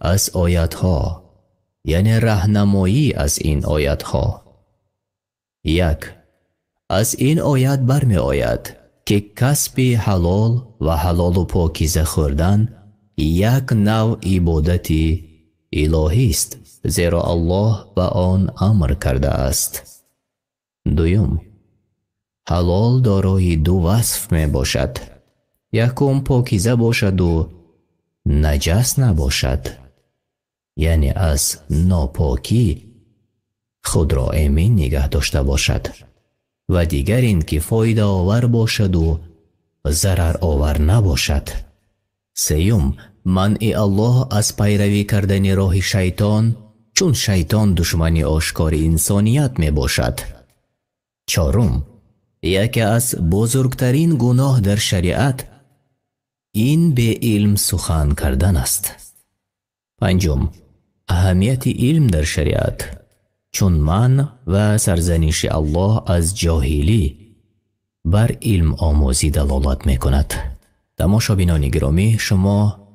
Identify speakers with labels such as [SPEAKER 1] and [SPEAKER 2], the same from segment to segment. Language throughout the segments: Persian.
[SPEAKER 1] از آیاتها، یعنی راهنمایی از این آیاتها. یک، از این آیات برمی آید که کسب حلال و حلال و پاکیزه خوردن یک نوع عبادتی الهی است، زیرا الله به آن امر کرده است. دویم، حلال دارای دو وصف می باشد. یکم پاکیزه باشد و نجس نباشد، یعنی از ناپاکی خود را امین نگه داشته باشد، و دیگر این که فایده آور باشد و ضرر آور نباشد. سیوم، منع الله از پیروی کردن راه شیطان، چون شیطان دشمن آشکار انسانیت می باشد. چهارم، یکی از بزرگترین گناه در شریعت این به علم سخن کردن است. پنجم، اهمیت علم در شریعت، چون من و سرزنش الله از جاهلی بر علم آموزی دلالت می کند. تماشابینان گرامی، شما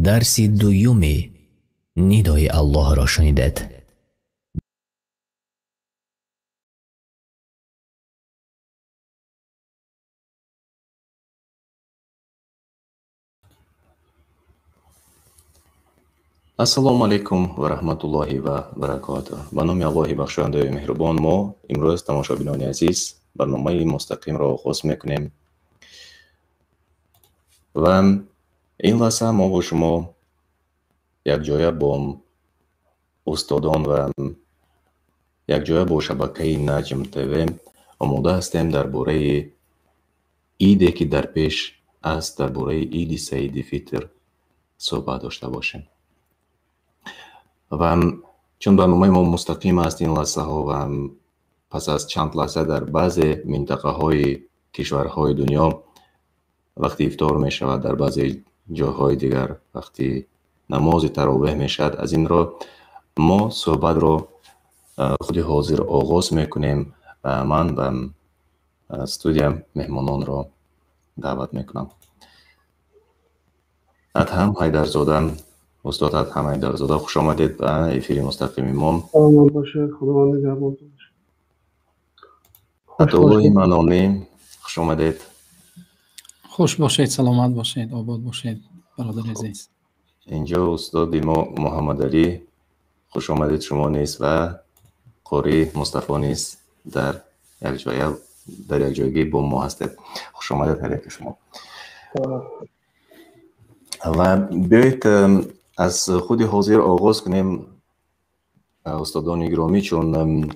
[SPEAKER 1] درس دوم ندای الله را شنیدید.
[SPEAKER 2] السلام علیکم و رحمت الله و برکاته. به نام الله بخشاینده و مهربان ما امروز تماشابینان عزیز برنامه مستقیم را آغاز میکنیم و این لحظه ما با شما یک جایه با استادان و یک جایه با شبکه نجم تیوی آماده هستیم درباره عیدی که در پیش است، درباره عید سعید فطر صحبت داشته باشیم. و چون برنامه ما مستقیم است این لحظه ها و پس از چند لحظه در بعض منطقه های کشورهای دنیا وقتی افطار می شود، در بعضی جاهای دیگر وقتی نماز تراویح می شود، از این را ما صحبت را خود حاضر آغاز می کنیم و من و استودیو مهمانان را دعوت می کنم. ادهم حیدرزاده، استاد ادهم حیدرزاده، خوش آمدید به افیر مستقیم ما.
[SPEAKER 3] سلام باشه، خدا نگهدار باشه.
[SPEAKER 2] عطاالله منانی، خوش آمدید.
[SPEAKER 4] خوش باشید، سلامت باشید، آباد باشید برادر عزیز.
[SPEAKER 2] اینجا استاد ما محمد علی، خوش آمدید شما نیز و قاری مصطفی نیز در یک جایگی با ما هستید. خوش آمدید هر یک شما. و بیایید از خود حاضر آغاز کنیم استادان گرامی، چون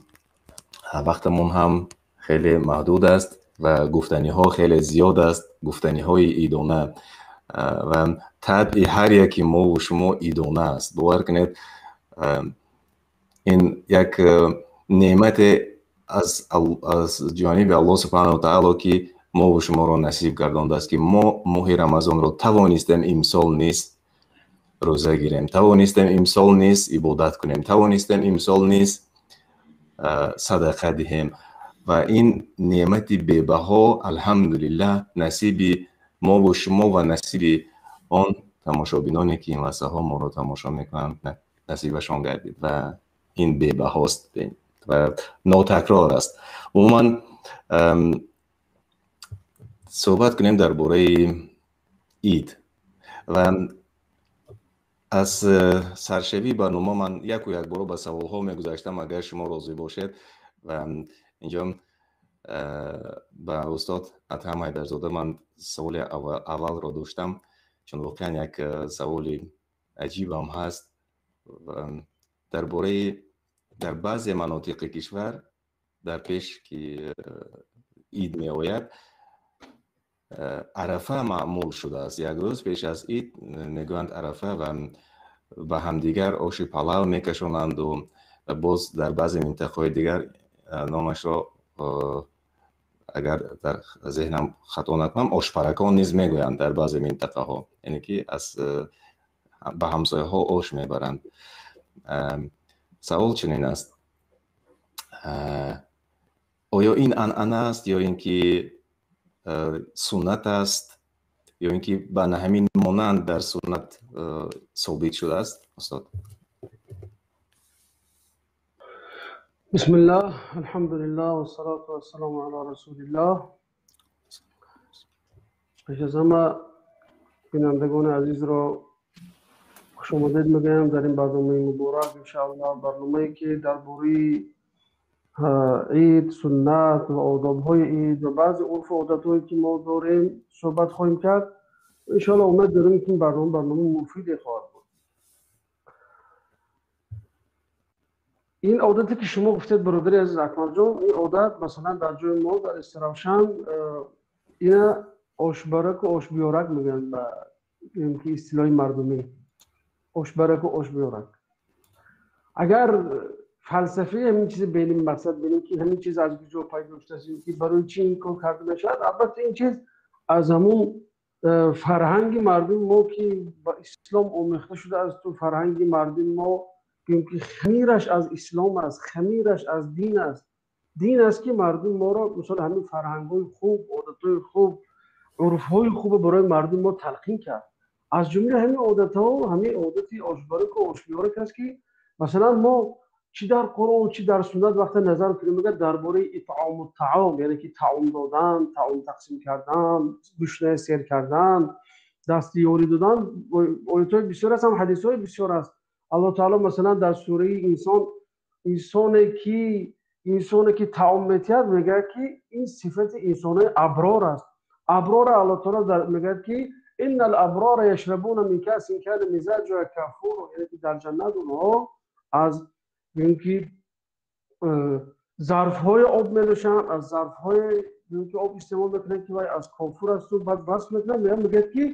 [SPEAKER 2] وقتمون هم خیلی محدود است و گفتنی ها خیلی زیاد است، گفتنی های ایدانه و طبع هر یکی ما و شما ایدانه است. باور کنید این یک نعمت از جانب الله سبحانه و تعالی که ما و شما را نصیب گردانده است که ما ماه رمضان را توانستیم امسال نیز روزه گیریم، توانستیم امسال نیز عبادت کنیم، توانستیم امسال نیز صدقه دهیم و این نعمت بی‌بها الحمدلله نصیب ما و شما و نصیب آن تماشابینانی که این لحظه ها ما را تماشا میکنند نصیبشان گردید و این بی‌بهاست و ناتکرار است. عموما صحبت کنیم درباره عید و از سرشوی برنامه من یک و یک بار به سوال ها میگذاشتم اگر شما راضی باشید و اینجا به استاد ادهم حیدرزاده من سوال اول را داشتم، چون واقعا یک سوال عجیب هم هست درباره در بعضی مناطق کشور در پیش که عید می آید عرفه معمول شده است. یک روز پیش از عید میگویند عرفه و به همدیگر آش پلاو میکشونند و باز در بعضی منطقه دیگر نامش را اگر در ذهنم خطا نکنم آشپرکان نیز میگویند در بعضی منطقه ها، یعنی که از به همسایه ها آش میبرند. سوال چنین است، آیا این عنعنه است یا اینکه سنت است یا اینکه به همین مانند در سنت ثابت شده است استاد؟
[SPEAKER 3] بسم الله الحمد لله والصلاة والسلام علی رسول الله. پیش از همه بینندگان عزیز را خوش آمدید میگم در این برنامه مبارک. انشاءالله برنامه‌ای که درباره عید، سنت و آداب‌های عید و بعضی عرف و عادت‌هایی که ما داریم صحبت خواهیم کرد. انشاءالله امید داریم که این برنامه مفیدی خواهد بود. این عادتی که شما گفتید برادر عزیز اکمل جان، این عادت مثلا در جای ما در استراحشن این آشبرک و آشبیارک میگن به که اصطلاح مردمی، آشبرک و آشبیارک. اگر فلسفه همین چیز بینیم، مقصد بینیم که همین چیز از کجا پیدا شده است که برای چی این کار کرده میشد. البته این چیز از همون فرهنگ مردم ما که با اسلام آمیخته شده است. تو فرهنگ مردم ما که خمیرش از اسلام است، خمیرش از دین است. دین است که مردم ما را مثلا همین فرهنگ‌های خوب، عادت‌های خوب، عرف‌های خوب برای مردم ما تلقین کرد. از جمله همین عادت‌ها، همین عادت آشبارک و آشبیارک است که مثلا ما چی در قرآن چی در سنت وقت نظر کنیم میگه درباره اطعام الطعام، یعنی که طعام دادن، طعام تقسیم کردن، گوشت سیر کردن، دستیاری دادن، آیات‌های بسیار است، هم حدیث‌های بسیار است. الله تعالی مثلا در سوره انسانی که طعام می‌تید میگه که این صفت انسان ابرار است. ابرار الله تعالی میگه که ان الابرار یشربون من کاس کان مزاجها کافور، یعنی که در جنت اونها از اینکه ظرف‌های آب می‌نوشند، از ظرف‌های اینکه آب استعمال می‌کنند که وای از کافور است و بعد بس میگه که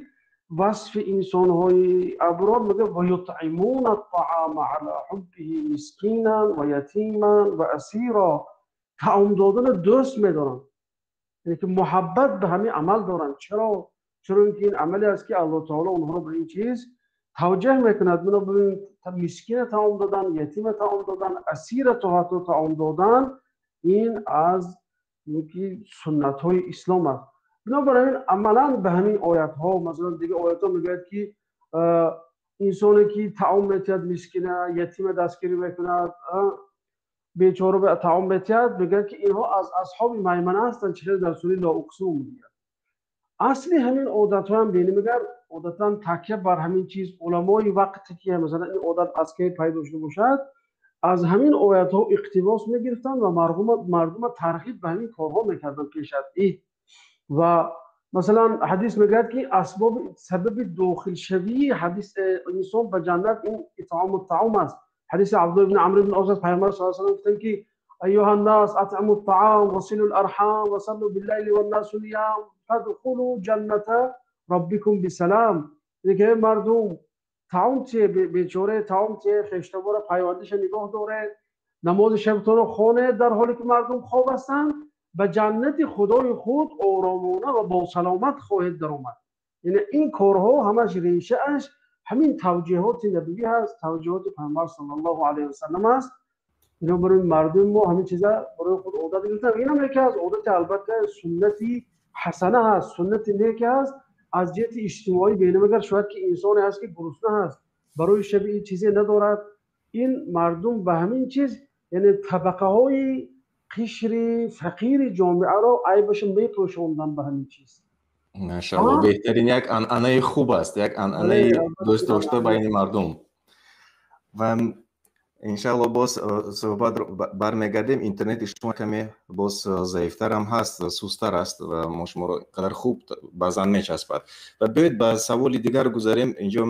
[SPEAKER 3] وصف انسان‌های ابرار میگه و یطعمون الطعام علی حبه مسکینا و یتیما و اسیرا. طعام دادن دوست می‌دارن، یعنی که محبت به همین عمل دارن. چرا اینکه این عملی است که الله تعالی اونها رو به این چیز توجه میکند. منو ببین، مسکین طعام دادن، یتیم طعام دادن، اسیر طعام دادن، این از یکی سنت های اسلام است. بنابراین عملا به همین آیت ها، مثلا دیگه آیت ها میگه که انسانی که طعام میتید مسکینه، یتیم دستگیری میکند، بیچاره به طعام میتید، میگه که اینها از اصحاب میمنه هستند. چه در سوره لا اقسم میگه. اصلی همین عادت ها هم بینیم میگه عادتا تکیه بر همین چیز. علمای وقتی که مثلا این عادت از کی پیدا شده باشد، از همین آیات ها اقتباس میگرفتن و مردم ترغیب به همین کارها میکردن پیش از عید. و مثلا حدیث میگه که سبب داخل شوی حدیث انسان به جنت این اطعام الطعام است. حدیث عبدالله بن عمرو بن عاص پیامبر صلی الله علیه و آله گفتن که ایها الناس اطعموا الطعام وصلوا الارحام وصلوا بالليل والناس نيام تدخلوا جنت ربكم بسلام. دیگه مردم طعام چه بیچاره طعام چه خشتبار پیوندش نگاه داره، نماز شبتون رو خونه در حالی که مردم خواب هستن، به جنت خدای خود آرامانه و با سلامت خواهد در آمد. یعنی این کارها همش ریشه اش همین توجیهات نبوی هست، توجیهات پیامبر صلی الله علیه و سلم است. اینا برای مردم ما همین چیزا برای خود عادت گرفتن. اینا هم یکی از عادت البته سنتی حسنه هست، سنت نیک هست از جهت اجتماعی. بینم اگر شاید که انسانی هست که گرسنه هست، برای شب این چیزی ندارد، این مردم به همین چیز، یعنی طبقه های قشر فقیر جامعه را عیبش میپوشاندن به همین چیز.
[SPEAKER 2] ماشاءالله بهترین یک انانه خوب است، یک انانه دوست داشته بین مردم. و انشاءالله باز صحبت برمیگردیم. اینترنت شما کمی باز ضعیفتر هم هست، سستر است و ما شما رو قدر خوب بعضا میچسبد. و بیاید به سوال دیگر گذاریم. اینجا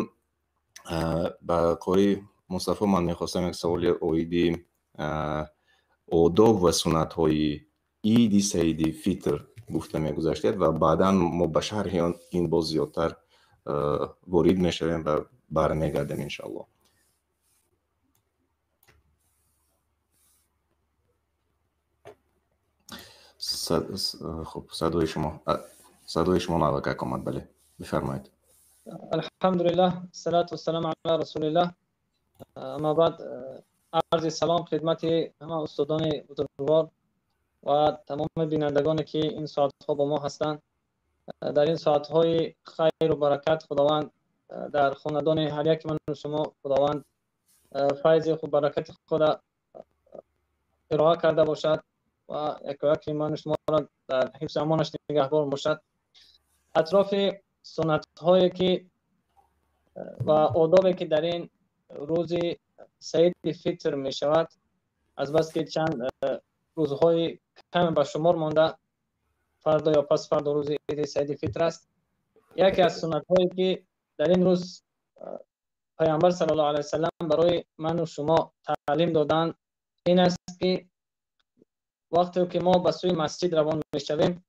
[SPEAKER 2] با قاری مصطفی من میخواستم یک سوال عیدی آداب و سنت های عید سعید فطر گفته میگذاشتید و بعدا ما به شرح این باز زیادتر وارد میشویم و برمیگردیم انشاءالله. خب صدای شما نوکه آمد. بله بفرمایید.
[SPEAKER 5] الحمدلله الصلاة والسلام علی رسول الله. اما بعد عرض سلام خدمت همه استادان بزرگوار و تمام بینندگانی که این ساعت ها با ما هستند. در این ساعتهای خیر و برکت خداوند در خاندان هر یک من و شما خداوند فیض و برکت خدا ارائه کرده باشد و یک من شما را در حفظ امانش نگهدار باشد. اطراف سنت هایی که و آدابی که در این روز سعید فطر می شود، از بس که چند روزهای کم به شمار مانده، فردا یا پس فردا روز عید سعید فطر است. یکی از سنت هایی که در این روز پیامبر صلی الله علیه و سلم برای من و شما تعلیم دادن این است که وقتی که ما به سوی مسجد روان میشویم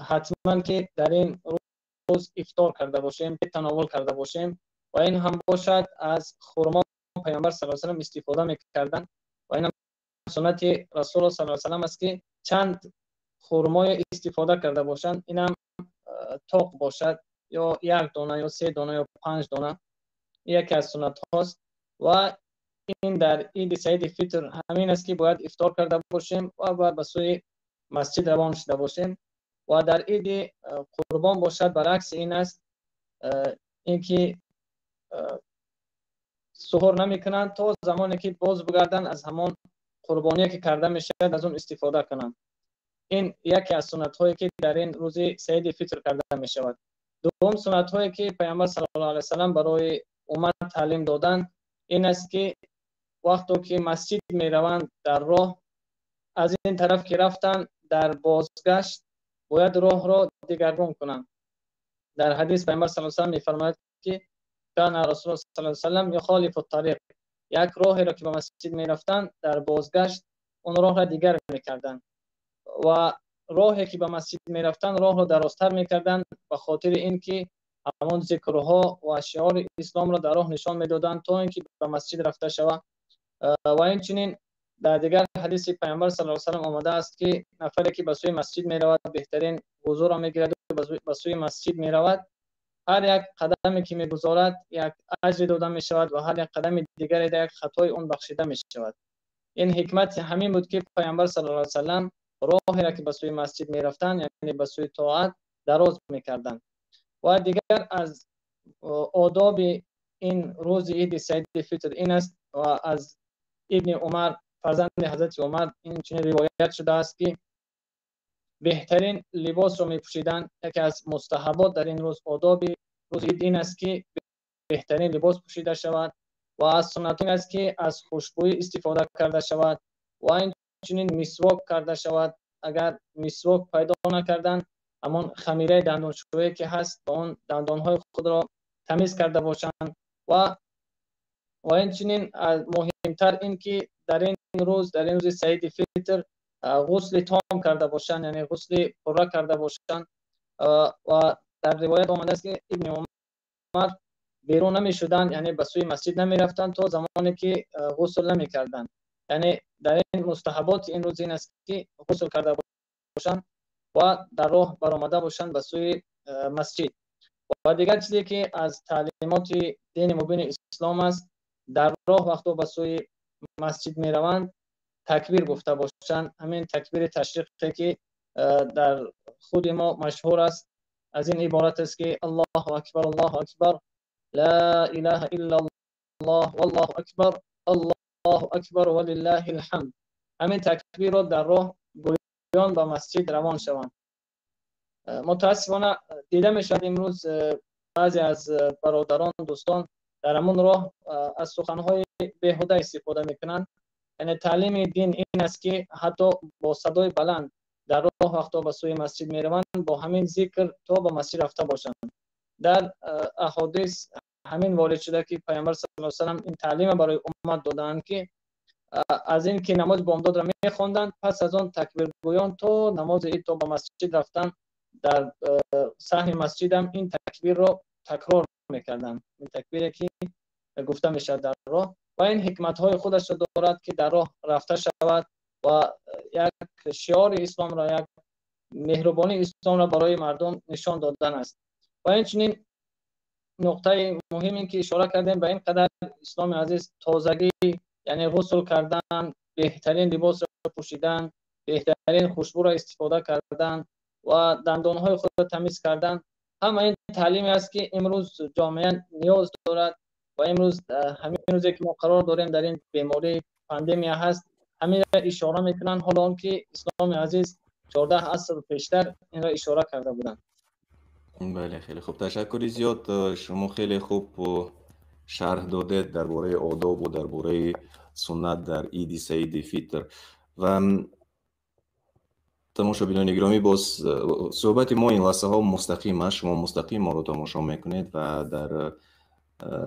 [SPEAKER 5] حتما که در این روز افطار کرده باشیم، تناول کرده باشیم و این هم باشد از خرما. پیامبر صلی الله علیه و سلم استفاده میکردن و این هم سنت رسول الله صلی الله علیه و سلم است که چند خرمای استفاده کرده باشند، این هم تاق باشد یا یک دانه یا 3 دانه یا 5 دانه، یکی از سنت هاست. و این در عید سعید فطر همین است که باید افطار کرده باشیم و باید به سوی مسجد روان شده باشیم. و در عید قربان باشد برعکس این است، اینکه سحور نمی کنند تا زمانی که باز بگردن از همان قربانی که کرده می شود از اون استفاده کنند. این یکی از سنت هایی که در این روز سعید فطر کرده می شود. دوم سنت هایی که پیامبر صلی الله علیه و سلم برای امت تعلیم دادن این است که وقتی که مسجد می روند در راه، از این طرف که رفتن در بازگشت باید راه را دگرگون کنند. در حدیث پیامبر صلی الله علیه و سلم می فرماید که کان رسول الله صلی الله علیه و سلم یخالف الطریق، یک راهی را که به مسجد می رفتن در بازگشت اون راه را دیگر می کردن و راهی که به مسجد می رفتن راه را درازتر می کردن به خاطر اینکه همون ذکرها و شعار اسلام را در راه نشان می دادن تا اینکه به مسجد رفته شود. و اینچنین در دیگر حدیث پیامبر صلی الله علیه و سلم آمده است که نفری که به سوی مسجد می رود بهترین حضور را می گیرد و به سوی مسجد می رود، هر یک قدمی که می گذارد یک اجر داده می شود و هر یک قدم دیگری در یک خطای اون بخشیده می شود. این حکمت همین بود که پیامبر صلی الله علیه و سلم راهی را که به سوی مسجد می رفتن یعنی به سوی طاعت دراز می کردن. و دیگر از آداب این روز عید سعید فطر این است و از ابن عمر فرزند حضرت عمر این چنین روایت شده است که بهترین لباس را می پوشیدن. یکی از مستحبات در این روز آداب روز عید این است که بهترین لباس پوشیده شود و از سنت این است که از خوشبویی استفاده کرده شود و اینچنین مسواک کرده شود. اگر مسواک پیدا نکردن همون خمیره دندانشویی که هست با اون دندانهای خود را تمیز کرده باشند و اینچنین مهمتر این که در این روز سعید فطر غسل تام کرده باشند، یعنی غسل پره کرده باشند. و در روایت آمده است که ابن عمر بیرون نمی شدن، یعنی به سوی مسجد نمی رفتن تا زمانی که غسل نمی کردن. یعنی در این مستحبات این روز این است که غسل کرده باشند و در راه برآمده باشند به سوی مسجد. و دیگر چیزی که از تعلیمات دین مبین اسلام است، در راه وقتی به سوی مسجد می روند تکبیر گفته باشند. همین تکبیر تشریقی که در خود ما مشهور است از این عبارت است که الله اکبر الله اکبر لا اله الا الله والله اکبر الله اکبر ولله الحمد. همین تکبیر را در راه گویان به مسجد روان شوند. متاسفانه دیده می شود امروز بعضی از برادران دوستان در همون راه از سخنهای بیهوده استفاده میکنند. یعنی تعلیم دین این است که حتی با صدای بلند در راه وقتا به سوی مسجد میروند با همین ذکر تا به مسجد رفته باشند. در احادیث همین وارد شده که پیامبر صلی الله علیه و سلم این تعلیم برای امت دادند که از این که نماز بامداد را میخواندند پس از آن تکبیر گویان تا نماز عید تا به مسجد رفتن در صحن مسجد هم این تکبیر را تکرار میکردند. این تکبیری که گفته میشد در راه و این حکمت های خودش را دارد که در راه رفته شود و یک شعار اسلام را، یک مهربانی اسلام را برای مردم نشان دادن است. و اینچنین نقطه مهم این که اشاره کردیم به این قدر اسلام عزیز تازگی، یعنی غسل کردن، بهترین لباس را پوشیدن، بهترین خوشبو را استفاده کردن و دندانهای خود را تمیز کردن. همه این تعلیمی است که امروز جامعه نیاز دارد و امروز همین روزی که ما قرار داریم در این بیماری پاندمیا هست همین را اشاره میکنن، حالا که اسلام عزیز 14 عصر پیشتر این را اشاره کرده بودند.
[SPEAKER 2] بله خیلی خوب، تشکری زیاد. شما خیلی خوب شرح دادید درباره آداب و درباره سنت در عید سعید فطر. و تماشابینان گرامی، باز صحبت ما این لحظه ها مستقیم است، شما مستقیم ما رو تماشا میکنید و در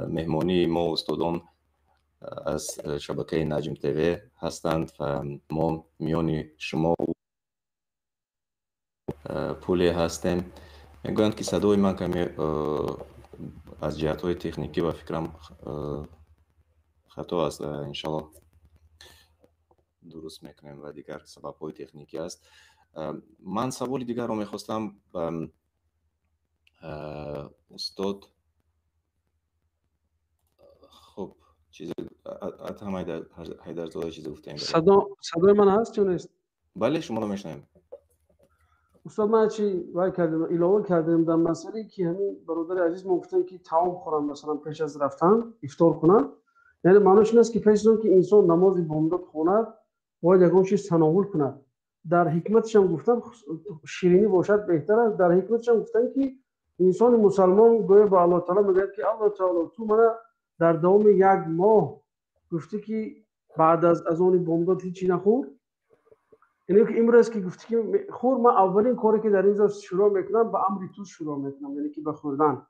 [SPEAKER 2] مهمانی ما استادان از شبکه نجم تیوی هستند و ما میان شما پولی هستیم. میگویند که صدای من کمی از جهت های تکنیکی و فکرم خطا است، انشالله درست میکنیم و دیگر سبب های تکنیکی است. من سوال دیگر رو میخواستم استاد. خب چیز هم حیدرزاده چیز گفتیم.
[SPEAKER 3] صدای من هست یا نیست؟
[SPEAKER 2] بله شما رو میشنویم.
[SPEAKER 3] استاد من چی وای کردم علاوه کردم در مسئله که همین برادر عزیز ما گفتن که طعام خورن مثلا پیش از رفتن افطار کنن، یعنی معنیش این است که پیش از اون که انسان نماز بامداد خوند باید یگان چیز تناول کند. در حکمتش هم گفتن شیرینی باشد بهتر است. در حکمتش هم گفتن که انسان مسلمان گویا به الله تعالی میگه که الله تعالی تو من در دوام یک ماه گفتی که بعد از اون بامداد هیچی نخور. یعنی که امروز که گفتی که خور، من اولین کاری که در اینجا شروع میکنم به امر تو شروع میکنم، یعنی که به خوردن.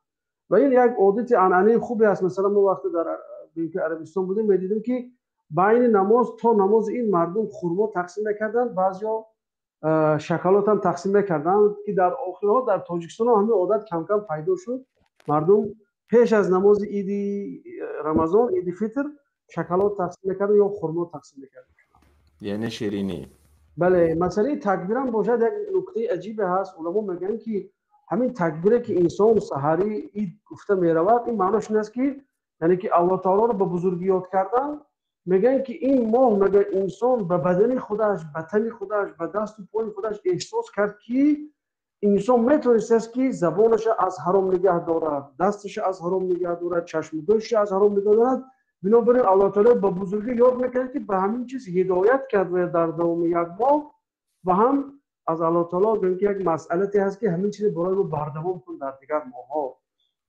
[SPEAKER 3] و این یک عادت عنعنه خوبی است. مثلا ما وقتی در بلکه عربستان بودیم میدیدیم که بین نماز تا نماز این مردم خرما تقسیم میکردن، بعضیا شکلات هم تقسیم میکردن که در آخرها در تاجیکستان همین عادت کم کم پیدا شد. مردم پیش از نماز عید رمضان، عید فطر، شکلات تقسیم میکردن یا خرما تقسیم میکردن،
[SPEAKER 2] یعنی شیرینی.
[SPEAKER 3] بله. مسئله تکبیر هم باشد یک نکته عجیب هست. علما میگن که همین تکبیری که انسان سحری عید گفته میرود، این معناش این است که یعنی که الله تعالی رو به بزرگی یاد کردن. میگن که این ماه میگه انسان به بدن خودش، به تن خودش، به دست و پای خودش احساس کرد که انسان میتونست که زبانش از حرام نگه دارد، دستش از حرام نگه دارد، چشم و دلش از حرام نگه دارد. بنابراین الله تعالی به بزرگی یاد میکنه که به همین چیز هدایت کرده در دوام یک ماه. و هم از الله تعالی که یک مسئله هست که همین چیز برای ما بردوام کن در دیگر ماه‌ها.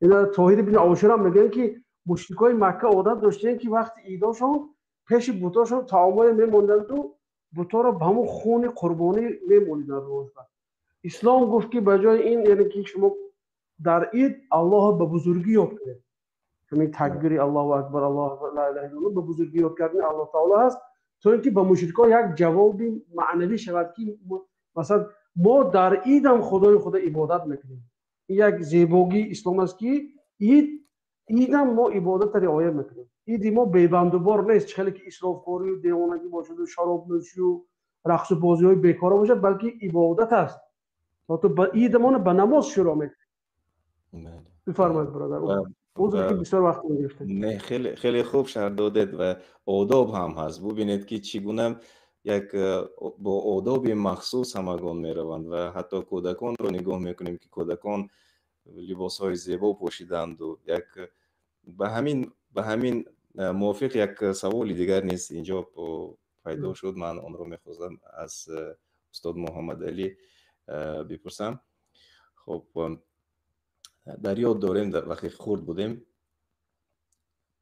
[SPEAKER 3] این طاهر بن عاشر هم میگن که مشرکای مکه عادت داشتن که وقتی عیداشون پیش بتاشون طعامای میموندند و بتا را به همون خون قربانی میموندند روز بعد. اسلام گفت که بجای این یعنی که شما در عید الله به بزرگی یاد کنید، همین تکبیر الله اکبر الله اکبر لا اله الا الله به بزرگی یاد کردن الله تعالی هست، تا اینکه به مشرکان یک جوابی معنوی شود که مثلا ما در عید هم خدای خدا عبادت میکنیم. این یک زیبایی اسلام است که عید هم ما عبادت را رعایت میکنیم. عید ما بی‌بندوبار نیست، خیلی که اسرافکاری و دیوانگی باشد و شراب نوشی و رقص و بازی های بیکاره باشد، بلکه عبادت است. تو به عید ما به نماز شروع میکنیم. بفرمایید برادر. که بسیار وقت می‌گرفته.
[SPEAKER 2] نه خیلی خوب شرح دادید و آداب هم هست. ببینید که چگونه یک با آداب مخصوص همگان میروند و حتی کودکان رو نگاه میکنیم که کودکان لباس‌های زیبا پوشیدند و یک به همین موافق یک سوال دیگر نیست اینجا پیدا شد. من اون رو میخواستم از استاد محمد علی بپرسم. خب در یاد داریم در وقتی خورد بودیم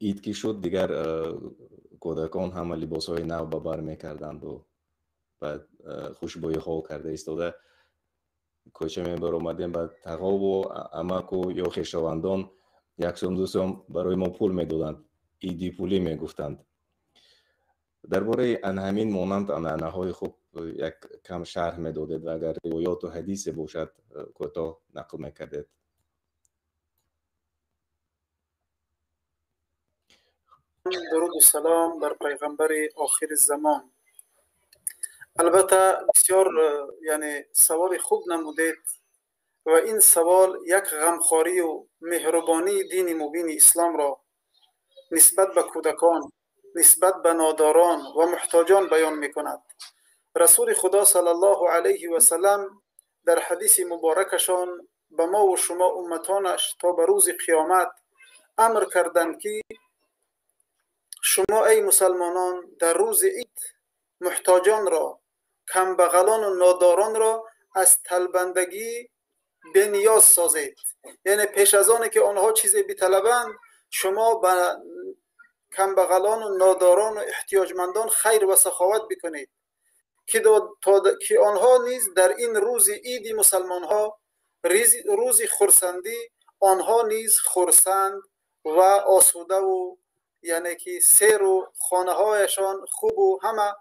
[SPEAKER 2] عید که شد دیگر کودکان همه لباس های نو به بر میکردند و بعد خوشبوی ها کرده ایستاده کوچه می بر اومدیم، بعد تقاب و عمک و یا خویشاوندان یک سوم دو سوم برای ما پول میدادند، عیدی پولی میگفتند. درباره همین مانند انعنه های خوب یک کم شرح میدادید و اگر روایات و حدیث باشد کوتاه نقل میکردید.
[SPEAKER 6] درود و سلام بر پیغمبر آخر زمان. البته بسیار یعنی سوال خوب نمودید و این سوال یک غمخواری و مهربانی دین مبین اسلام را نسبت به کودکان، نسبت به ناداران و محتاجان بیان می کند. رسول خدا صلی الله علیه و سلم در حدیث مبارکشان به ما و شما امتانش تا به روز قیامت امر کردند که شما ای مسلمانان در روز عید محتاجان را، کمبغلان و ناداران را از طلبندگی به نیاز سازید. یعنی پیش از آنه که آنها چیزی بطلبند شما به کمبغلان و ناداران و احتیاجمندان خیر و سخاوت بکنید که آنها نیز در این روز عید مسلمان ها، روز خرسندی، آنها نیز خرسند و آسوده و یعنی که سیر و خانه هایشان خوب و همه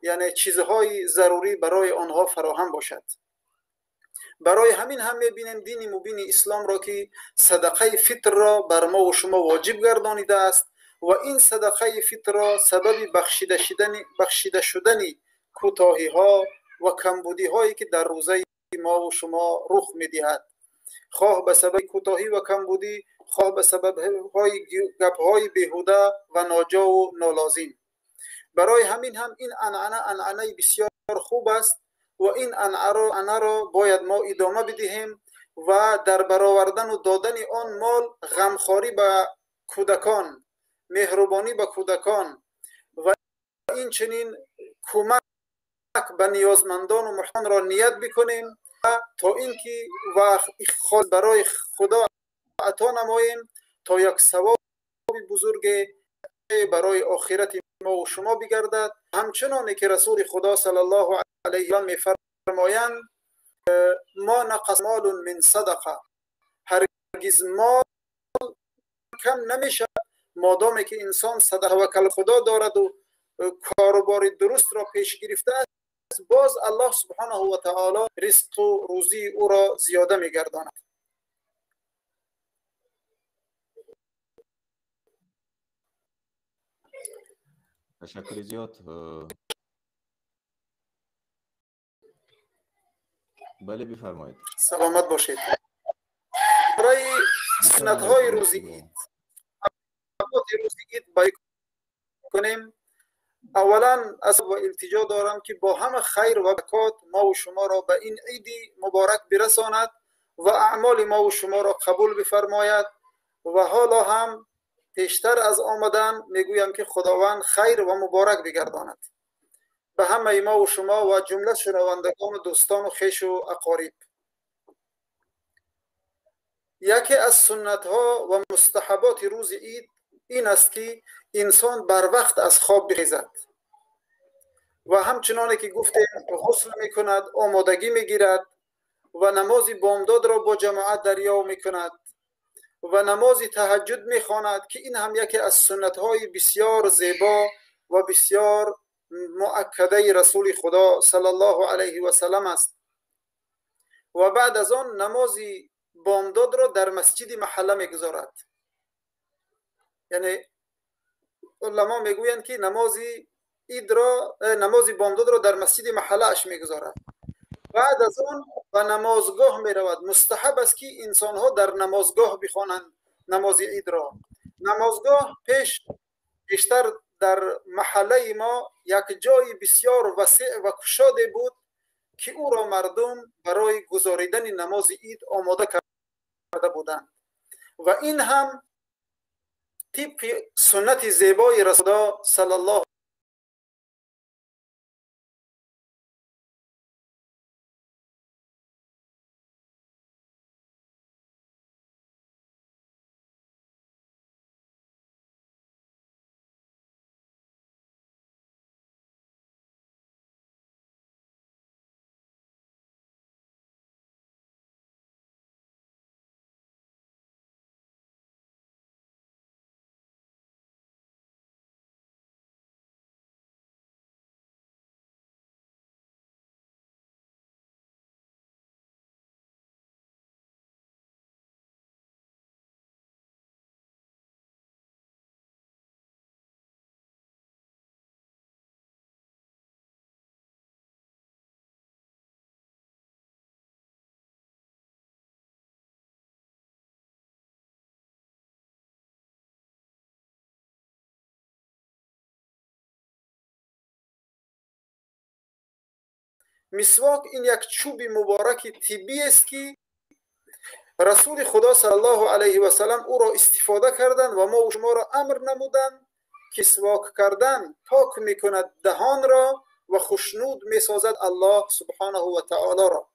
[SPEAKER 6] یعنی چیزهای ضروری برای آنها فراهم باشد. برای همین هم میبینیم دین مبین اسلام را که صدقه فطر را بر ما و شما واجب گردانیده است و این صدقه فطر را سبب بخشیده شدن کوتاهی ها و کمبودی هایی که در روزه ما و شما رخ میدهد، خواه به سبب کوتاهی و کمبودی، خواه به سبب گپ های بیهوده و ناجا و نالازم. برای همین هم این انعنه بسیار خوب است و این انعنه را باید ما ادامه بدهیم و در برآوردن و دادن آن مال غمخواری به کودکان، مهربانی به کودکان و این چنین کمک به نیازمندان و محتاجان را نیت بکنیم تا اینکه وقت خاص برای خدا عطا نماییم تا یک ثواب بزرگ برای آخرت ما و شما بگردد. همچنانه که رسول خدا صلی الله علیه و میفرمایند ما نقص مال من صدقه، هرگز مال کم نمیشه مادامی که انسان صدقه و توکل خدا دارد و کاروبار درست را پیش گرفته است، باز الله سبحانه و تعالی رزق و روزی او را زیاده میگرداند.
[SPEAKER 2] تشکر زیاد. بله بفرمایید.
[SPEAKER 6] سلامت باشید. برای سنت های روزی عید باید کنیم. اولا از و التجا دارم که با همه خیر و برکات ما و شما را به این عید مبارک برساند و اعمال ما و شما را قبول بفرماید و حالا هم پیشتر از آمدن میگویم که خداوند خیر و مبارک بگرداند به همه ما و شما و جمله شنوندگان و دوستان و خویش و اقارب. یکی از سنت ها و مستحبات روز عید این است که انسان بر وقت از خواب بخیزد و همچنانه که گفتیم غسل میکند، آمادگی میگیرد و نماز بامداد را با جماعت دریافت میکند و نماز تهجد میخواند که این هم یکی از سنت های بسیار زیبا و بسیار مؤکده رسول خدا صلی الله علیه و سلم است و بعد از آن نماز بامداد را در مسجد محله میگذارد. یعنی علما میگویند که نماز بامداد را در مسجد محله اش میگذارد. بعد از آن به نمازگاه میرود. مستحب است که انسان ها در نمازگاه بخوانند نماز عید را. نمازگاه پیشتر در محله ما یک جای بسیار وسیع و گشاده بود که او را مردم برای گزاریدن نماز عید آماده کرده بودند و این هم طبق سنت زیبای رسول صلی الله مسواک این یک چوب مبارک طبی است که رسول خدا صلی الله علیه و سلم او را استفاده کردند و ما و شما را امر نمودند که سواک کردن پاک میکند دهان را و خشنود میسازد الله سبحانه و تعالی را.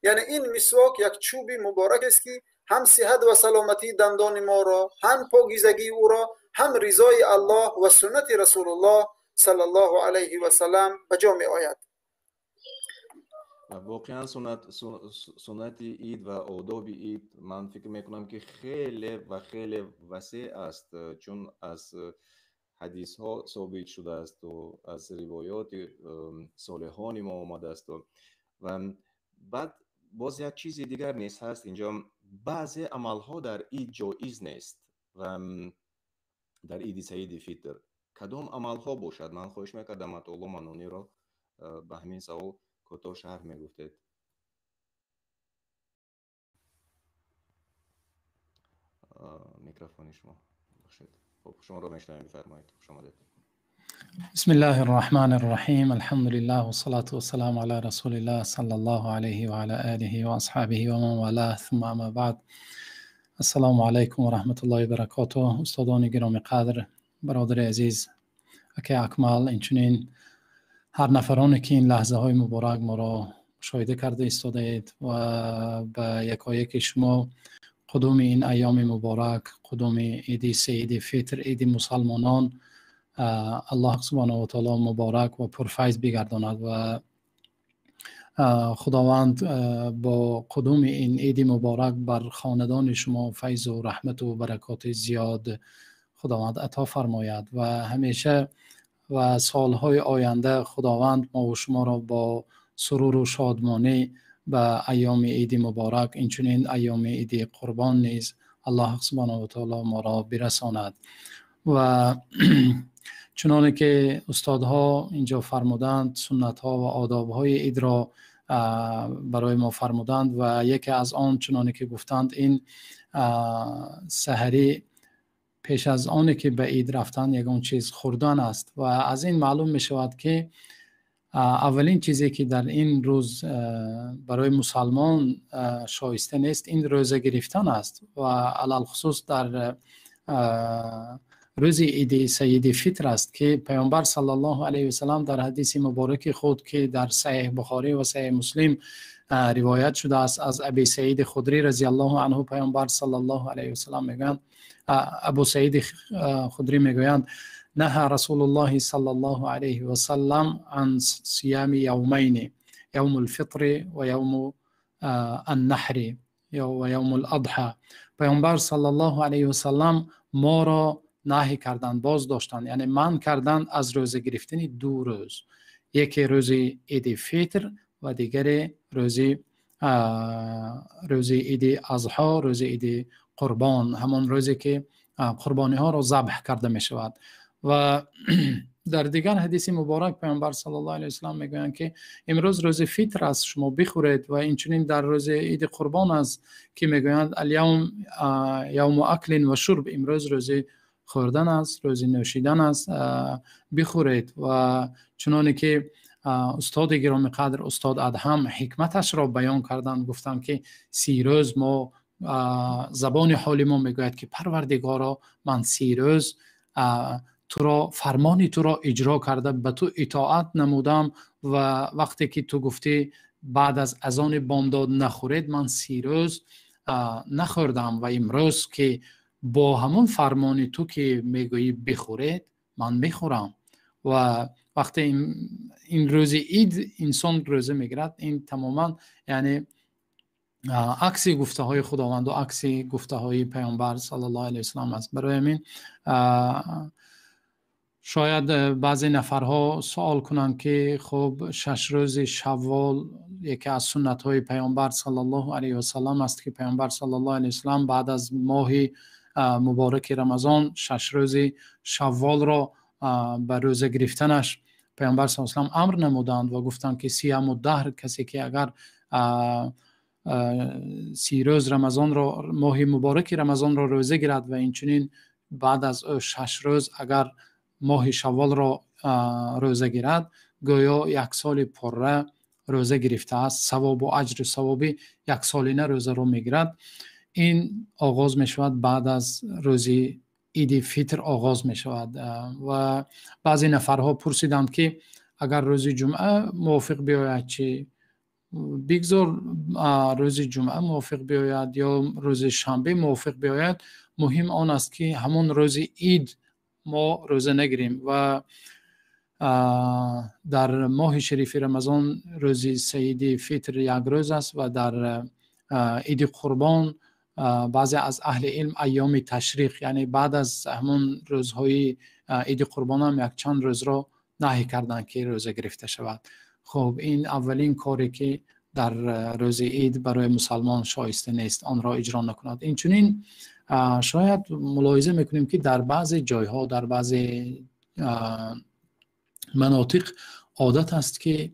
[SPEAKER 6] یعنی این مسواک یک چوب مبارک است که هم صحت و سلامتی دندان ما را، هم پاکیزگی او را، هم رضای الله و سنت رسول الله صلی الله علیه و سلم به جا می آید.
[SPEAKER 2] واقعا سنت اید و آداب اید من فکر میکنم که خیلی و خیلی وسیع است، چون از حدیث ها ثابت شده است و از روایات صالحان ما آمده است. و بعد باز یک چیز دیگر نیست هست اینجا، بعضی عمل ها در عید جایز نیست و در عید سعید فطر کدام عمل ها باشد؟ من خواهش میکردم اطلاع منونی را به همین سوال کوتاه شرح میگفتید. میکروفون شما بخشید. خب شما را میشنویم، بفرمایید. شما دید.
[SPEAKER 4] بسم الله الرحمن الرحیم، الحمد لله والصلاة والسلام علی رسول الله صلی الله علیه و علی آله و اصحابه و من والاه، ثم اما بعد. السلام علیکم و رحمت الله و برکاته. استادان گرامی قدر، برادر عزیز اکی اکمل، اینچنین هر نفرانی که این لحظه های مبارک ما را مشاهده کرده ایستادید و به یکایک شما قدوم این ایام مبارک، قدوم عید سعید فطر، عید مسلمانان، الله سبحانه و تعالی مبارک و پرفیض بگرداند و خداوند با قدوم این عید مبارک بر خاندان شما فیض و رحمت و برکات زیاد خداوند عطا فرماید و همیشه و سالهای آینده خداوند ما و شما را با سرور و شادمانی به ایام عید مبارک، اینچنین ایام عید قربان نیز الله سبحانه و تعالی ما را برساند. و چنانه که استادها اینجا فرمودند سنت ها و آداب های عید را برای ما فرمودند و یکی از آن چنانه که گفتند این سحری پیش از آنه که به عید رفتن یگان چیز خوردن است و از این معلوم می شود که اولین چیزی که در این روز برای مسلمان شایسته نیست این روزه گرفتن است و علل خصوص در روز عید سعید فطر است که پیامبر صلی الله علیه و سلم در حدیث مبارک خود که در صحیح بخاری و صحیح مسلم روایت شده است از ابی سعید خدری رضی الله عنه، پیامبر صلی الله علیه و سلم میگویند، ابو سعید خدری میگویند نهى رسول الله صلی الله علیه و سلم عن صيام یومین، یوم الفطر و یوم النحر و یوم الاضحى. پیامبر صلی الله علیه و سلم ما را نهی کردند، باز داشتند، یعنی من کردند از روزه گرفتن دو روز، یکی روز عید فطر و دیگری روز عید اضحی، روز عید قربان، همون روزی که قربانی ها را ذبح کرده می شود. و در دیگر حدیث مبارک پیامبر صلی الله علیه و سلم میگویند که امروز روز فطر است، شما بخورید، و اینچنین در روز عید قربان است که میگویند الیوم یوم اکل و شرب، امروز روز خوردن است، روز نوشیدن است، بخورید. و چنانه که استاد گرامی قدر استاد ادهم حکمتش را بیان کردند، گفتند که 30 روز ما زبان حال ما میگوید که پروردگارا من 30 روز تو را فرمانی تو را اجرا کرده، به تو اطاعت نمودم و وقتی که تو گفتی بعد از اذان بامداد نخورید، من 30 روز نخوردم و امروز که با همون فرمانی تو که میگویی بخورید من میخورم. و وقتی این روز عید انسان روزه میگیرد، این تماما یعنی عکس گفته های خداوند و عکس گفته های پیامبر صلی الله علیه و سلم است. برای همین شاید بعضی نفرها سوال کنند که خب 6 روز شوال یکی از سنت های پیامبر صلی الله علیه و سلم است که پیامبر صلی الله علیه و سلم بعد از ماه مبارک رمضان 6 روز شوال را به روزه گرفتنش پیامبر صلی الله علیه و سلم امر نمودند و گفتند که صیام الدهر، کسی که اگر 30 روز رمضان را، ماه مبارک رمضان را روزه گیرد و اینچنین بعد از 6 روز اگر ماه شوال را روزه گیرد، گویا 1 سال پره روزه گرفته است ثواب و اجر ثوابی یک سالینه روزه رو میگیرد. این آغاز می شود بعد از روزی عید فطر آغاز می شود و بعضی نفرها پرسیدند که اگر روز جمعه موافق بیاید چی بگذار روز جمعه موافق بیاید یا روز شنبه موافق بیاید، مهم آن است که همون روز عید ما روزه نگیریم و در ماه شریف رمضان روز سید فطر یک روز است و در عید قربان بعضی از اهل علم ایام تشریق یعنی بعد از همون روزهای عید قربان هم یک چند روز را نهی کردن که روزه گرفته شود. خب این اولین کاری که در روز عید برای مسلمان شایسته نیست آن را اجرا نکند. این چنین شاید ملاحظه میکنیم که در بعضی جایها در بعضی مناطق عادت است که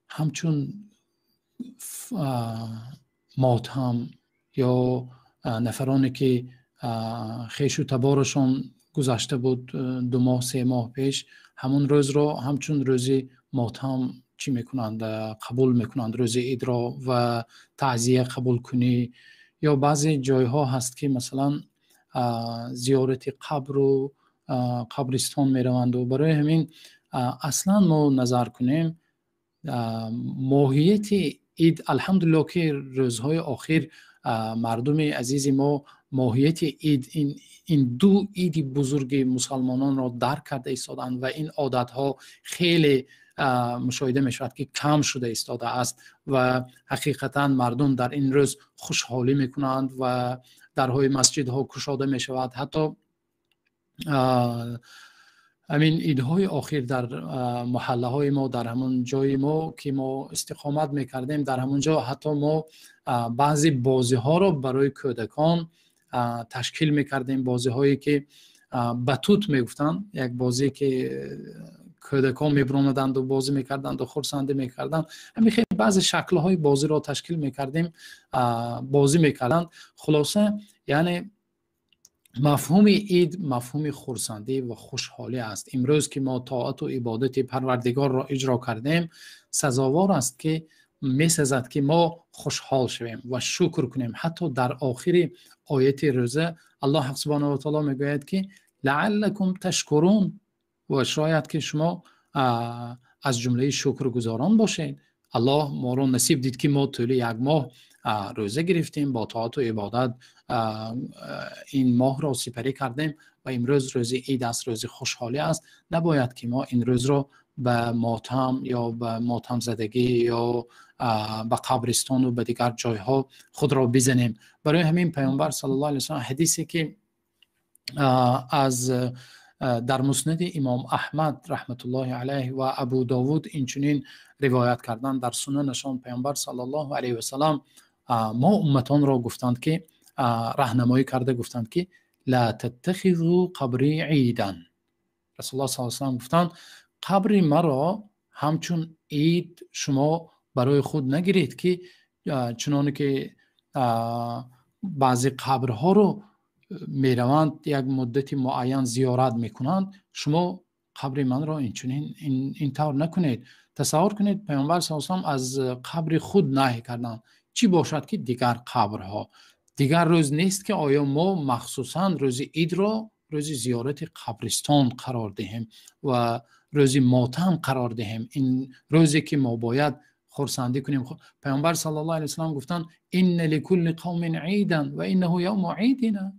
[SPEAKER 4] همچون ماتم یا نفرانی که خیش و تبارشان گذشته بود 2 ماه 3 ماه پیش همون روز را همچون روزی ماتم چی میکنند قبول میکنند روز عید را و تعزیه قبول کنی. یا بعضی جایها هست که مثلا زیارت قبر و قبرستان میروند و برای همین اصلا ما نظر کنیم ماهیت عید الحمدلله که روزهای آخر مردم عزیز ما ماهیت عید این 2 عید بزرگ مسلمانان را درک کرده ایستادند و این عادت ها خیلی مشاهده می شود که کم شده ایستاده است و حقیقتا مردم در این روز خوشحالی می کنند و درهای مسجد ها گشاده می شود. حتی همین عیدهای آخر در محله های ما در همون جای ما که ما استقامت میکردیم در همون جا حتی ما بعضی بازی ها رو برای کودکان تشکیل میکردیم، بازی هایی که بطوط میگفتن، یک بازی که کودکان میبروندند و بازی میکردند و خرسنده میکردند. همین خیلی بعضی شکل های بازی رو تشکیل میکردیم بازی میکردند. خلاصه یعنی مفهوم عید مفهوم خرسندی و خوشحالی است. امروز که ما طاعت و عبادت پروردگار را اجرا کردیم سزاوار است که میسزد که ما خوشحال شویم و شکر کنیم. حتی در آخر آیت روزه الله سبحانه و تعالی میگوید که لعلکم تشکرون و شاید که شما از جمله شکرگزاران باشید. الله ما را نصیب دید که ما طول 1 ماه روزه گرفتیم با طاعت و عبادت این ماه را سپری کردیم و امروز روز عید است، روز خوشحالی است. نباید که ما این روز را به ماتم یا به ماتم زدگی یا به قبرستان و به دیگر جایها خود را بزنیم. برای همین پیامبر صلی الله علیه و سلم حدیثی که از در مسند امام احمد رحمت الله علیه و ابو داود اینچنین روایت کردن در سننشان پیامبر صلی الله علیه و سلم ما امتان را گفتند که راهنمایی کرده گفتند که لا تتخذوا قبری عیدا. رسول الله صلی الله علیه و سلم گفتند قبر مرا همچون عید شما برای خود نگیرید که چنانه که بعضی قبرها رو میروند یک مدت معین زیارت میکنند شما قبر من را این طور نکنید. تصور کنید پیامبر صلی الله علیه و سلم از قبر خود نهی کردند، چی باشد که دیگر قبرها. دیگر روز نیست که آیا ما مخصوصا روز عید را روز زیارت قبرستان قرار دهیم و روز ماتم قرار دهیم. این روزی که ما باید خرسندی کنیم. پیامبر صلی الله علیه و سلم گفتند ان لکل قوم عیدا و انه یوم عیدنا.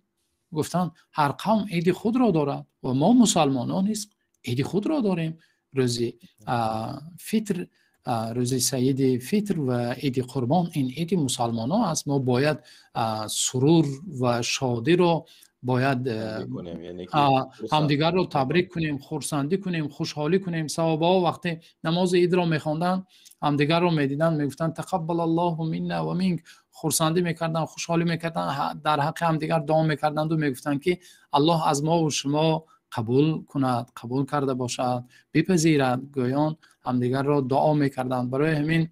[SPEAKER 4] گفتند هر قوم عید خود را دارد و ما مسلمانان نیست عید خود را داریم. روز فطر روز سید فطر و عید قربان این عید مسلمانان است. ما باید سرور و شادی را باید همدیگر رو تبریک کنیم، خرسندی کنیم، خوشحالی کنیم. صحابه ها وقتی نماز عید را میخواندن همدیگر رو میدیدن میگفتن تقبل الله منا و منک، خرسندی میکردن، خوشحالی میکردن، در حق همدیگر دعا میکردند و میگفتن که الله از ما و شما قبول کند، قبول کرده باشد، بپذیرد. گویان همدیگر را دعا میکردند. برای همین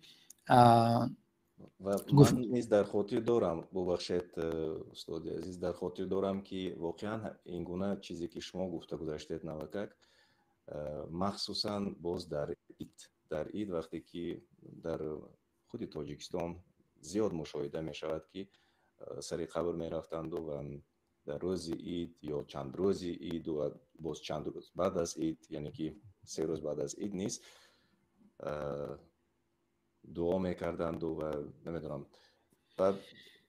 [SPEAKER 2] و من نیز در خاطر دارم، ببخشید استاد عزیز، در خاطر دارم که واقعا این گونه چیزی که شما گفته گذاشتید نوکک مخصوصا باز در عید در عید وقتی که در خود تاجیکستان زیاد مشاهده می شود که سر قبر می رفتند و در روز عید یا چند روز عید و باز چند روز بعد از عید، یعنی که 3 روز بعد از عید نیست، دعا می کردند و نمیدونم. و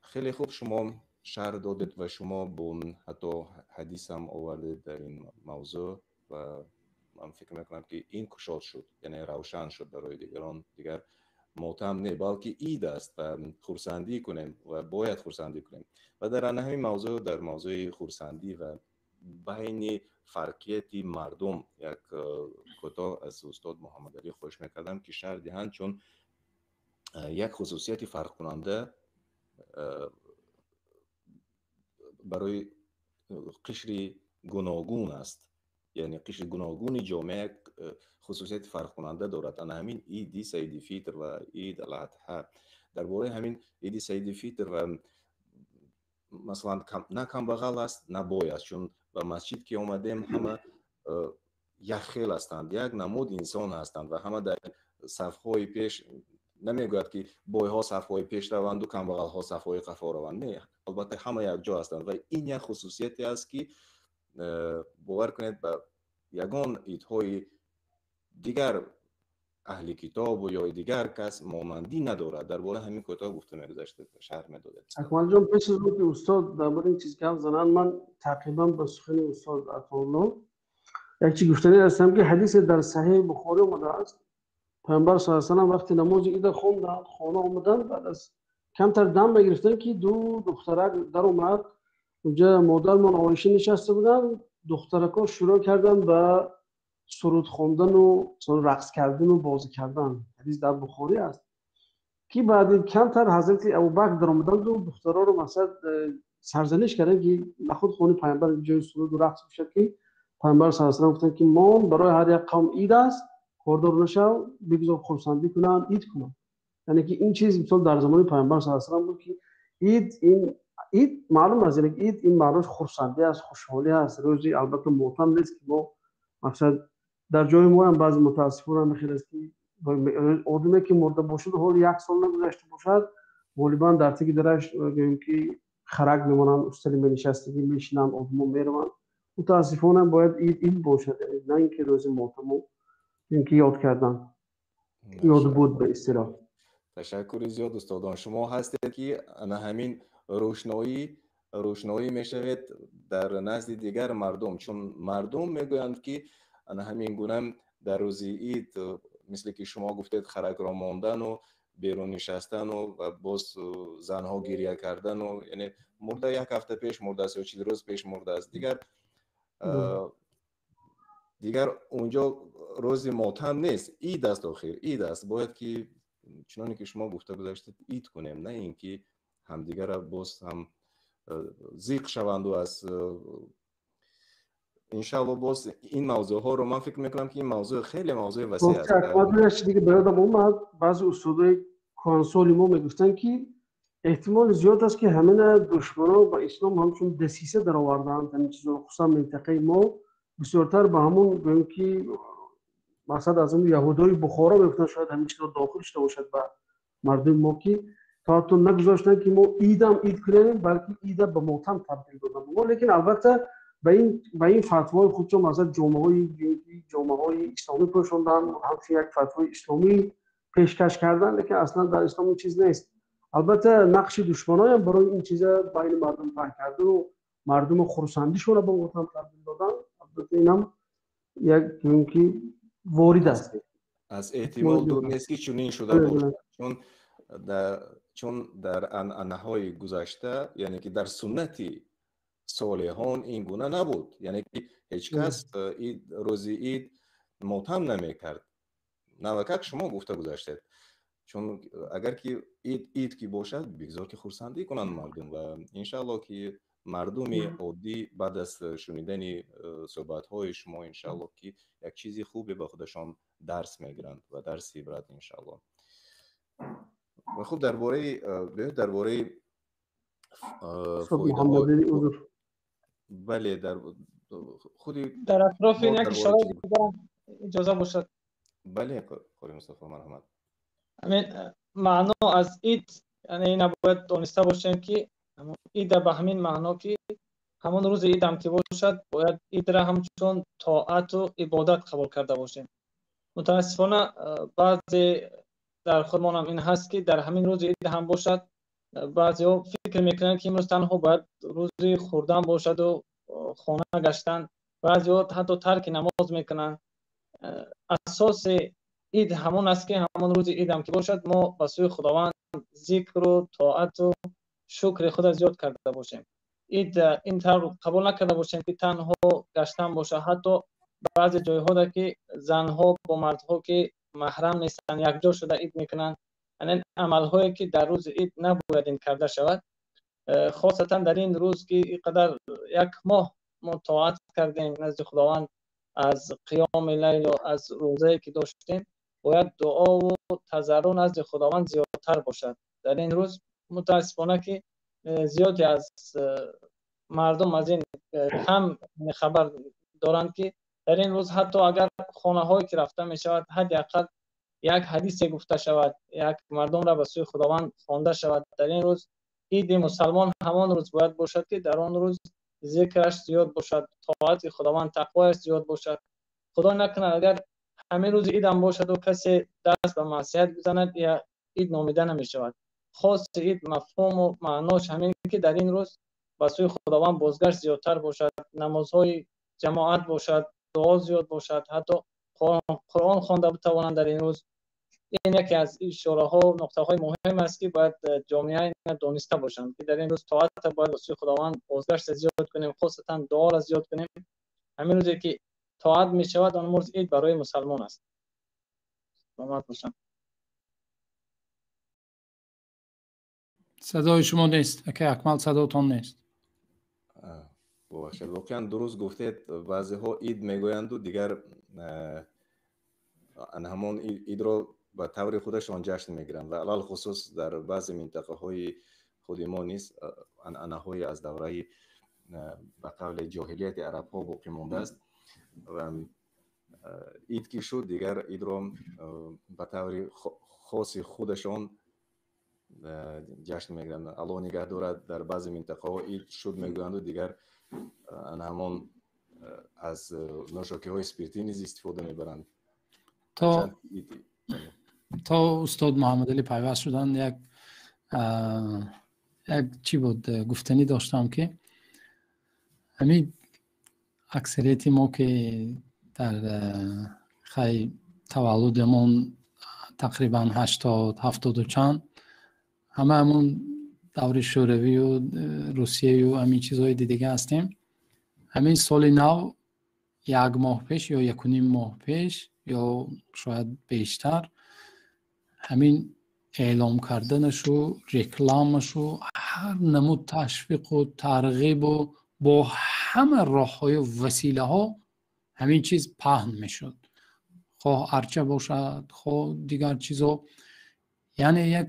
[SPEAKER 2] خیلی خوب شما شرح دادید و شما بون حتی حدیث هم آوردید در این موضوع و من فکر میکنم که این کشاد شد، یعنی روشن شد برای دیگران. دیگر ماتم نه بلکه عید است و خرسندی کنیم و باید خرسندی کنیم. و در همین موضوع، در موضوع خرسندی و بین فرقیت مردم، یک کوتاه از استاد محمد علی خوش میکردم که شرح دهند، چون یک خصوصیت فرق کننده برای قشر گوناگون است، یعنی قشر گوناگون جامعه خصوصیت فرق کننده دارد. انا همین عید سعید فیتر و عید الاضحی، درباره همین عید سعید فیتر و مثلا نه کم بغل است نه بای است، چون به مسجد که آمدیم همه یک خیل هستند، یک نمود انسان هستند و همه در صفهای پیش، نمیگوید که بای ها صفهای پیش روند و کم بغل ها صفهای قفا روند، نه، البته همه یک جا هستند و این یک خصوصیتی است که باور کنید به یگان عیدهای دیگر اهل کتاب و یا دیگر کس مانندی ندارد. درباره همین کوتاه گفته می‌گذشته شرح می‌دادید.
[SPEAKER 3] اکمل جان، پیش از اینکه استاد درباره این چیز که زنن، من تقریبا به سخن استاد عطاالله یک چیز گفتنی هستم که حدیث در صحیح بخاری اومده است. پیامبر صلی الله علیه و آله وقتی نماز عید خوندن، خانه آمدن، بعد از کمتر دم بگرفتن که دو دخترک در اومد. اونجا مادرمان عایشه نشسته بودن، دخترکا شروع کردن به سرود خواندن و رقص کردن و بازی کردن. حدیث در بخاری است که بعد کمتر حضرت ابوبکر در اومدن و دخترها رو مثلا سرزنش کردن که نخود خونه پیامبر جای سرود و رقص میشه، که پیامبر صلی الله علیه و آله گفتن که ما برای هر یک قوم عید است، خوردار نشو، بگذار خرسندی کنن، عید کنن. یعنی که این چیز مثلا در زمان پیامبر صلی الله علیه و آله بود که عید معلوم است، یعنی عید این معناش خرسندی است، خوشحالی است، روزی البته ماتم نیست که ما مثلا در جای ما هم بعضی متاسفانه میخواد است که آدمی که مرده باشد حال یک سال نگذشته باشد، غالبا در تیک درش میگیم که خرک میمونن، استری نشستگی میشینن، آدما میرون. متاسفانه باید عید باشد، نه اینکه روز ماتم اینکه یاد کردن، یاد بود به اصطلاح.
[SPEAKER 2] تشکر زیاد استادان. شما هستید که انا همین روشنایی میشود در نزد دیگر مردم، چون مردم میگویند که انا همین گونه در روز عید مثل که شما گفتید خرک را ماندن و بیرون نشستن و باز زنها گریه کردن و یعنی مرده یک هفته پیش مرده است یا 40 روز پیش مرده است، دیگر اونجا روز ماتم نیست، عید است. آخر عید است، باید که چنانی که شما گفته گذاشتید عید کنیم، نه اینکه همدیگر را باز هم زیق شوند. و از انشاءالله باز این موضوع ها رو من فکر میکنم که این موضوع خیلی موضوع وسیع است.
[SPEAKER 3] اکمالش دیگه برادم اومد، بعضی استادای کانسولی ما میگفتن که احتمال زیاد است که همین دشمنان با اسلام همچون دسیسه در آوردند، این چیزا خصوصا منطقه ما بسیارتر به همون گویم که مقصد از اون یهودای بخارا میگفتن شاید همین چیزا داخلش باشد به مردم ما، که تا تو نگذاشتن که ما عید کنیم، بلکه عید به ماتم تبدیل دادن ما. لیکن البته به این فتوای خودشون مثلا جامعه‌های اسلامی پوشوندن، همچنین یک فتوای اسلامی پیشکش کردن، لیکن اصلا در اسلام این چیز نیست. البته نقش دشمنان هم برای این چیزا بین مردم پهن کردن و مردم خرسندیشون رو به ماتم تبدیل دادن. البته اینم یک که وارد است،
[SPEAKER 2] از احتمال دور نیست که چنین شده باشد، چون در انهای گذشته، یعنی که در سنتی صالحان این گونه نبود، یعنی که هیچ کس روز عید ماتم نمیکرد. نوکک شما گفته گذاشتید، چون اگر که عید که باشد بگذار که خرسندی کنند مردم. و انشاءالله که مردم عادی بعد از شنیدن صحبت های شما انشاءالله که یک چیزی خوبی به خودشان درس میگیرند و درس عبرت انشاءالله. و خب درباره بله، در خودی
[SPEAKER 5] در اطراف اینه که شاید اجازه باشد
[SPEAKER 2] بله قاری مصطفی مرحمت.
[SPEAKER 5] همین معنا از اید یعنی نباید دانسته باشیم که اید به همین معنا که همون روز اید هم که باشد باید اید را همچون طاعت و عبادت قبول کرده باشیم. متاسفانه بعضی در خودمان هم این هست که در همین روز اید هم باشد بعضی ها فکر میکنن که امروز تنها باید روزی خوردن باشد و خانه گشتن. بعضی ها حتی ترک نماز میکنن. اساس اید همون است که همون روز اید هم که باشد ما به سوی خداوند ذکر و طاعت و شکر خدا زیاد کرده باشیم. اید این طور قبول نکرده باشیم که تنها گشتن باشه. حتی بعضی جایها در که زنها با مردها که محرم نیستن یک جا شده اید میکنن. یعنی عملهایی که در روز اید نباید این کرده شود. خاصتا در این روز که اینقدر یک ماه ما طاعت کردیم نزد خداوند از قیام لیل و از روزه‌ای که داشتیم باید دعا و تضرع نزد خداوند زیادتر باشد. در این روز متاسفانه که زیادی از مردم از این کم خبر دارند که در این روز حتی اگر خانه هایی که رفته می شود حداقل یک حدیث گفته شود، یک مردم را به سوی خداوند خوانده شود. در این روز عید مسلمان همان روز باید باشد که در آن روز ذکرش زیاد باشد، طاعت خداوند تقوایش زیاد باشد. خدا نکنه اگر همین روز عید هم باشد و کسی دست به معصیت بزند یا عید نامیده نمی شود. خاص عید مفهوم و معناش همین که در این روز به سوی خداوند بازگشت زیادتر باشد، نمازهای جماعت باشد، دعا زیاد باشد، حتی قرآن خوانده بتوانند در این روز. این یکی از اشاره‌ها و نقطه‌های مهم است که باید جامعه دانسته باشند که در این روز طاعت باید به سوی خداوند بازگشت زیاد کنیم، خاصتا دعا را زیاد کنیم. همین روزی که طاعت می شود آن روز عید برای مسلمان است. سلامت باشم.
[SPEAKER 4] صدای شما نیست که اکمل صداتون نیست.
[SPEAKER 2] ببخشید واقعا درست گفتید. بعضی ها عید میگویند و دیگر همون عید رو به طور خودشان جشن میگیرند و علل خصوص در بعضی منطقه های خود ما نیست انعنه های از دوره به قول جاهلیت عرب ها باقی مانده است و عید که شد دیگر عید رو به طور خاص خودشان جشن میگیرند. الله نگه دارد در بعضی منطقه ها عید شد میگویند و دیگر همون از نوشاکی های اسپریتی نیز استفاده میبرند.
[SPEAKER 4] تا استاد محمد علی پیوست شدن یک چی بود گفتنی داشتم که همین اکثریت ما که در خیلی تولدمون تقریبا 80-70 و چند همه همون دور شوروی و روسیه و همین چیزهای دیگه هستیم. همین سال نو یک ماه پیش یا 1.5 ماه پیش یا شاید بیشتر همین اعلام کردنش و رکلامش و هر نمود تشویق و ترغیب و با همه راه‌های و وسیله‌ها همین چیز پهن میشد، خواه ارچه باشد خواه دیگر چیزا. یعنی یک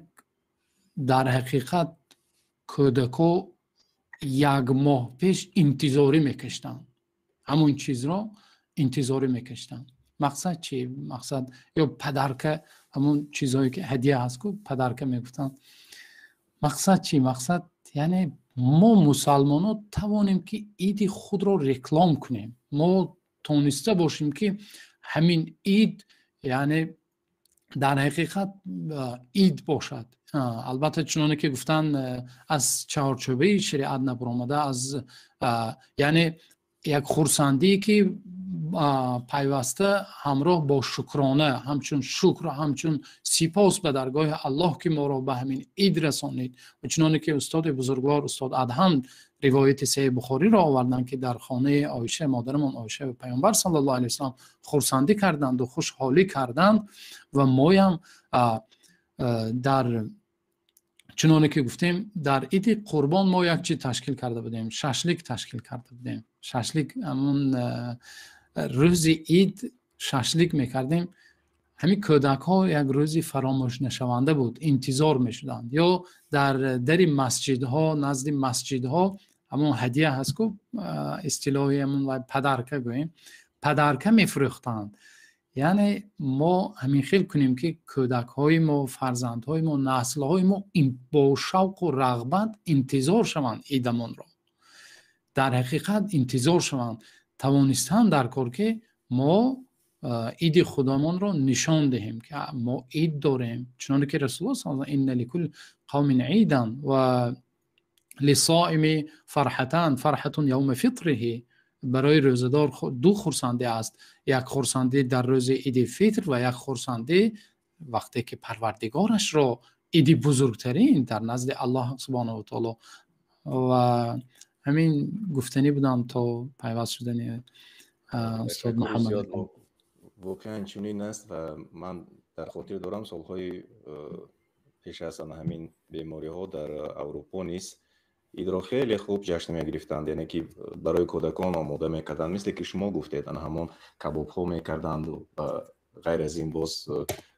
[SPEAKER 4] در حقیقت کودکو 1 ماه پیش انتظاری میکشتن، همون چیز رو انتظاری میکشتن. مقصد چی؟ مقصد یا پدرکه همون چیزهایی که هدیه هست که پدرکه میگفتن. مقصد چی؟ مقصد یعنی ما مسلمان ها توانیم که عید خود رو رکلام کنیم. ما تونسته باشیم که همین عید یعنی در حقیقت عید باشد. البته چنانه که گفتن از چهارچوبه شریعت نبرآمده، از یعنی یک خرسندی که پیوسته همراه با شکرانه، همچون شکر و همچون سپاس به درگاه الله که ما را به همین عید رسانید. و چنانه که استاد بزرگوار استاد ادهم روایت صحیح بخاری را آوردن که در خانه عایشه مادرمان عایشه و پیامبر صلی الله علیه و سلم خرسندی کردند و خوشحالی کردند و ما هم در چنانه که گفتیم در عید قربان ما یک چیز تشکیل کرده بودیم، ششلیک تشکیل کرده بودیم. ششلیک همون روز عید ششلیک میکردیم. همین کودک ها یک روزی فراموش نشونده بود، انتظار میشدند. یا در مسجد ها، نزد مسجد ها همون هدیه هست که اصطلاحی همون پدرکه گوییم، پدرکه میفروختند. یعنی ما همین خیل کنیم که کودک های ما، فرزند های ما، نسل های ما با شوق و رغبت انتظار شوند ایدمون را، در حقیقت انتظار شوند توانستن در کار که ما عید خدامان را نشان دهیم که ما عید داریم، چنانکه که رسول الله صلی الله علیه و آله ان لکل قوم عیدا و للصائم فرحتان، فرحة یوم فطره، برای روزدار دو خرسنده است، یک خرسنده در روز عید فطر و یک خرسنده وقتی که پروردگارش را عید بزرگترین در نزد الله سبحانه و تعالی. و همین گفتنی بودم تا پیوست شدن استاد محمد.
[SPEAKER 2] واقعا چنین است و من در خاطر دارم سالهای پیش از همین بیماری ها در اروپا نیست عید را خیلی خوب جشن میگرفتند، یعنی که برای کودکان آماده میکردند، مثل که شما گفتید همون کباب ها میکردند و غیر از این باز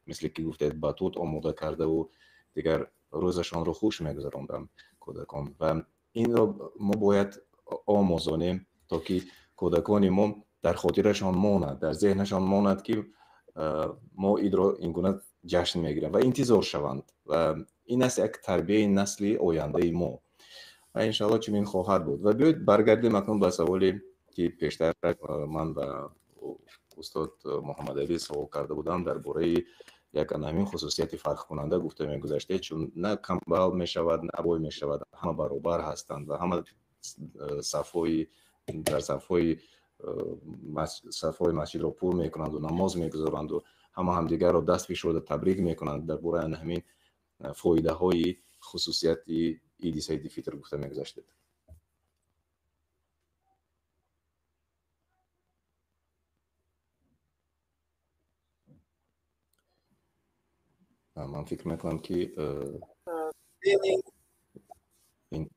[SPEAKER 2] مثل که گفتید بطوط آماده کرده و دیگر روزشان رو خوش میگذراندند کودکان. و این را ما باید آموزانیم تا که کودکان ما در خاطرشان ماند، در ذهنشان ماند که ما عید را اینگونه جشن میگیریم و انتظار شوند و این است یک تربیه نسل آینده ما و انشاءالله چنین خواهد بود. و بیاید برگردیم اکنون به سوالی که پیشتر من و استاد محمد علی سوال کرده بودم درباره یک همین خصوصیت فرق کننده گفته میگذشته، چون نه کمبل میشود نه بوی میشود، همه برابر هستند و همه صفای در صفای مسجد را پر میکنند و نماز میگذارند و همه همدیگر را دست فشرده تبریک میکنند. درباره همین فایده های خصوصیت عید سعید فطر گفته میگذشته. من فکر میکنم که این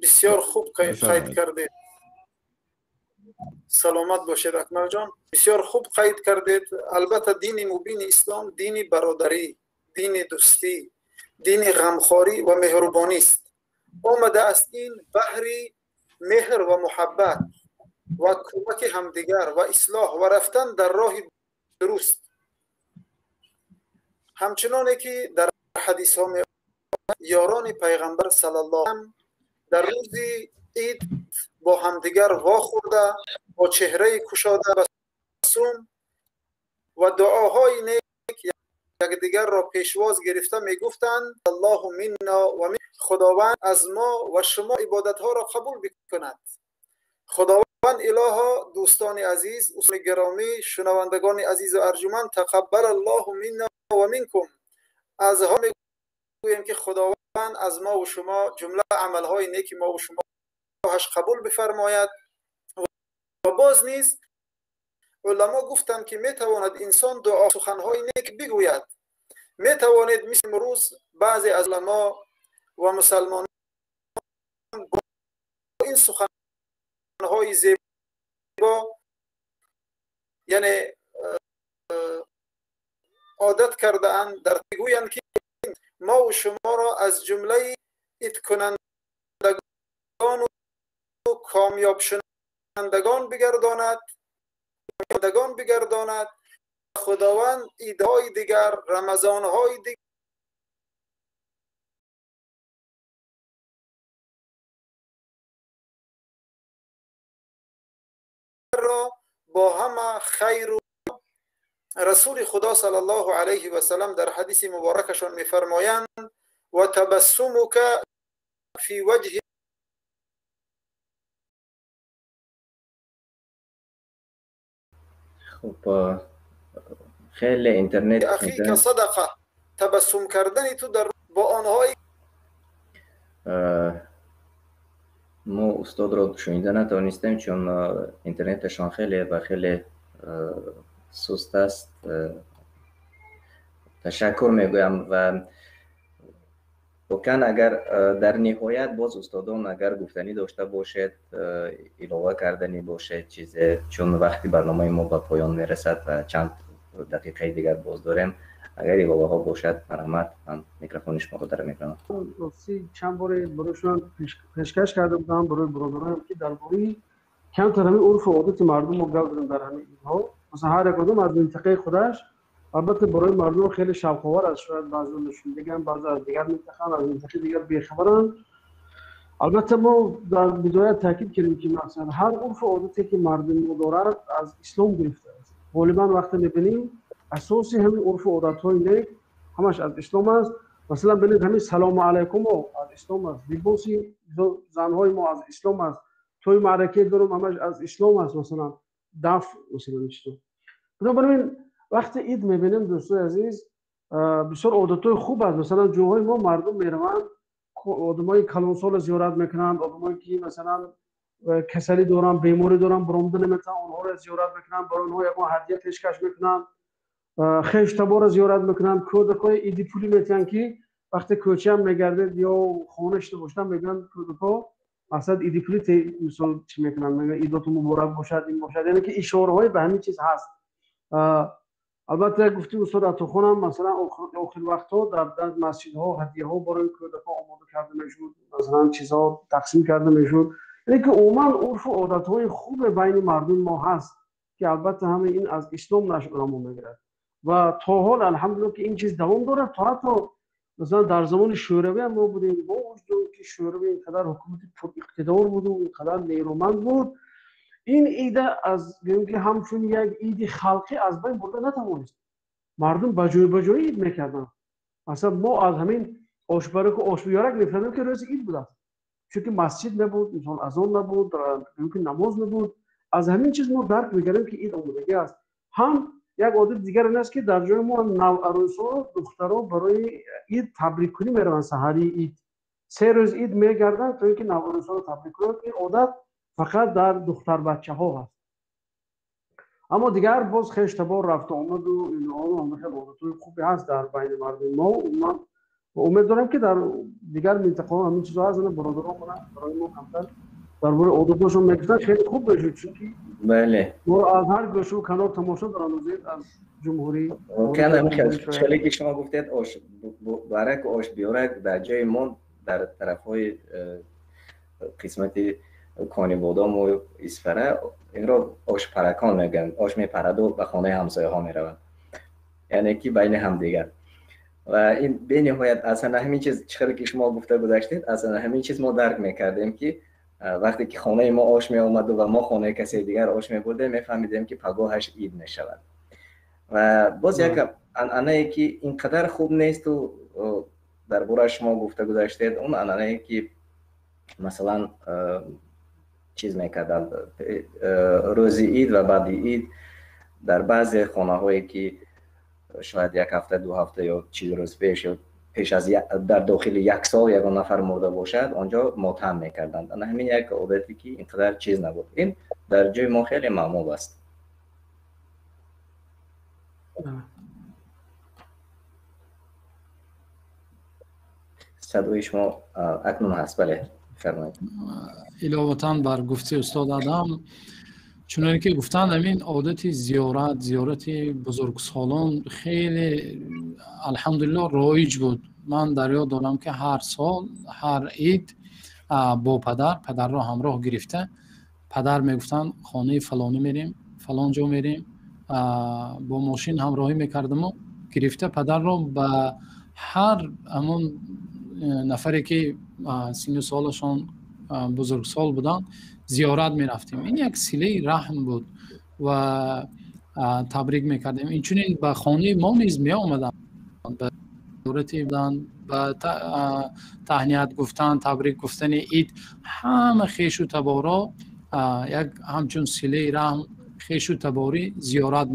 [SPEAKER 6] بسیار خوب قید کردید. سلامت باشید اکمل جان. بسیار خوب قید کردید. البته دین مبین اسلام دین برادری، دین دوستی، دین غمخواری و مهربانی است. آمده است این بحری مهر و محبت و کمک همدیگر و اصلاح و رفتن در راه درست. همچنانه که در حدیث ها یاران پیغمبر صلی الله علیه و در روز عید با همدیگر واخورده با چهره کشاده بسوم و دعاهای نیک یکدیگر را پیشواز گرفته میگفتند الله منا و من، خداوند از ما و شما عبادت ها را قبول بکند. خداوند الها دوستان عزیز، اصول گرامی، شنوندگان عزیز و ارجمند، تقبل الله منا و منکم. از ها میگویم که خداوند از ما و شما جمله عملهای نیک ما و شما قبول بفرماید. و باز نیز علما گفتند که میتواند انسان دعا سخنهای نیک بگوید. میتوانید مثل امروز بعضی از علما و مسلمانان با این سخنهای زیبا یعنی عادت کرده اند در میگویند که ما و شما را از جمله عید کنندگان و کامیاب شدندگان بگرداند. خداوند عیدهای دیگر، رمضانهای دیگر را با همه خیر و رسول خدا صلی الله علیه و سلم در حدیث مبارکشان میفرمایند و تبسمک فی وجه
[SPEAKER 1] خب خیلی اینترنت
[SPEAKER 6] اخیک صدقه، تبسم کردن تو در با آنهای
[SPEAKER 1] ما استاد را شنیده نتوانستیم چون اینترنتشان خیلی سست است. تشکر میگویم و واقعا اگر در نهایت باز استادان اگر گفتنی داشته باشد، علاوه کردنی باشد چیزی، چون وقتی برنامه ما به پایان میرسد و چند دقیقه دیگر باز داریم، اگر علاوه ها باشد مرحمت، من میکروفون شما رو در میکنم.
[SPEAKER 3] چند بار برایشان پیشکش کرده بودم برای برادرانم که درباره کمتر همین عرف و عادت مردم رو گذاریم در همین اینها. مثلا هر کدوم از منطقه خودش، البته برای مردم خیلی شوق‌آور است، شاید بعضیشون بگن بعضی از دیگر منطقه از منطقه دیگر بی‌خبرن. البته ما در بدایت تاکید کردیم که مثلا هر عرف و عادتی که مردم دارند از اسلام گرفته است. غالبا وقتی می‌بینیم اساسی همین عرف و عادت‌های نیک همش از اسلام است. مثلا ببینید همین سلام علیکم از اسلام است، لباسی زن‌های ما از اسلام است، توی معرکه دارم همش از اسلام است، مثلا دف مثلا اسلام. بنابراین وقتی عید می‌بینیم دوستان عزیز بسیار عادت‌های خوب است. مثلا جاهای ما مردم میروند، آدمای کلانسال زیارت میکنند، آدمایی که مثلا کسلی دارن، بیماری دارن، برآمده نمیتونن، اونها رو زیارت میکنن، برای اونها یک هدیه پیشکش میکنن، خیشتبار رو زیارت میکنن، کودکای ایدی پولی میتونن که وقتی کوچه هم میگردید یا خونش باشن میگن کودکا اصلا ایدی پولی مثلا چی میکنن، میگن ایداتون مبارک باشد، این باشد، یعنی که اشاره های به همین چیز هست. البته گفتیم استاد عطاخان هم مثلا آخر وقت‌ها در مسجدها هدیه‌ها برای کودکان آماده کرده میشد، مثلا چیزها تقسیم کرده میشد. یعنی که عموما عرف و عادت‌های خوب بین مردم ما هست که البته همه این از اسلام نشأه‌مو میگیرد و تا حال الحمدلله که این چیز دوام داره. تا حتی مثلا در زمان شوروی هم ما بودیم، با وجود که شوروی اینقدر حکومت پر اقتدار بود و اینقدر نیرومند بود، این ایده از بگیم که همچون یک ایده خلقی از بین برده نتوانست. مردم بجای اید میکردن. اصلا ما از همین آشبرک و آشبیارک میفهمیم که روز اید بود، چون که مسجد نبود، مثلا اذان نبود، که نماز نبود. از همین چیز ما درک میکردیم که اید آمادگی است. هم یک عادت دیگر این است که در جای ما نوعروسا دخترها برای اید تبریک کنی میروند، سحری اید 3 روز اید میگردن تا اینکه نوعروسا رو تبریک کنند. این عادت فقط در دختر بچه ها هست. اما دیگر باز خشتبار رفت آمد و اینها هم خیلی عادت‌های خوبی هست در بین مردم ما. من امید دارم که در دیگر منطقه ها همین چیزها هست، برادران برای ما کمتر درباره عادت‌هاشون میگفتن خیلی خوب بشه، چون که
[SPEAKER 7] بله
[SPEAKER 3] ما از هر گوشه و کنار تماشا دارن از جمهوری
[SPEAKER 7] کردم. خیلی که شما گفتید آش برک و آش بیارک در جای ما در طرف‌های قسمت کانی بادام و اسفره این رو آش پرکان میگن، آش میپرد و به خانه همسایه ها میروند، یعنی که بین هم دیگر. و این به نهایت اصلا همین چیز چقدر که شما گفته گذاشتید، اصلا همین چیز ما درک میکردیم که وقتی که خانه ما آش می آمد و ما خانه کسی دیگر آش می بردیم میفهمیدیم که پگاهش عید میشود. و باز یک انانه که اینقدر خوب نیست و درباره شما گفته گذاشتید، اون انانه که مثلا چیز میکردن روز عید و بعد عید در بعضی خانه هایی که شاید 1 هفته 2 هفته یا چیز روز پیش از در داخل 1 سال یک نفر مرده باشد آنجا ماتم میکردند. همین یک عادتی که اینقدر چیز نبود. این در جای ما خیلی معمول است. صدای شما اکنون هست. بله فرمایید.
[SPEAKER 4] علاوه بر گفته استاد آدم، چون که گفتند همین عادت زیارت بزرگسالان خیلی الحمدلله رایج بود. من در یاد دارم که هر سال هر عید با پدر را همراه گرفته، پدر میگفتن خانه فلانی میریم، فلان جا میریم، با ماشین همراهی میکردم و گرفته پدر را به هر همون نفری که سن سالشان بزرگسال بودن زیارت می رفتیم. این یک صله رحم بود و تبریک میکردیم. این چونین به خانه ما نیز می آمدن، به زیارتی بودن، به تهنیت گفتن، تبریک گفتن عید، همه خیش و تبارا یک همچون صله رحم خیش و تباری زیارت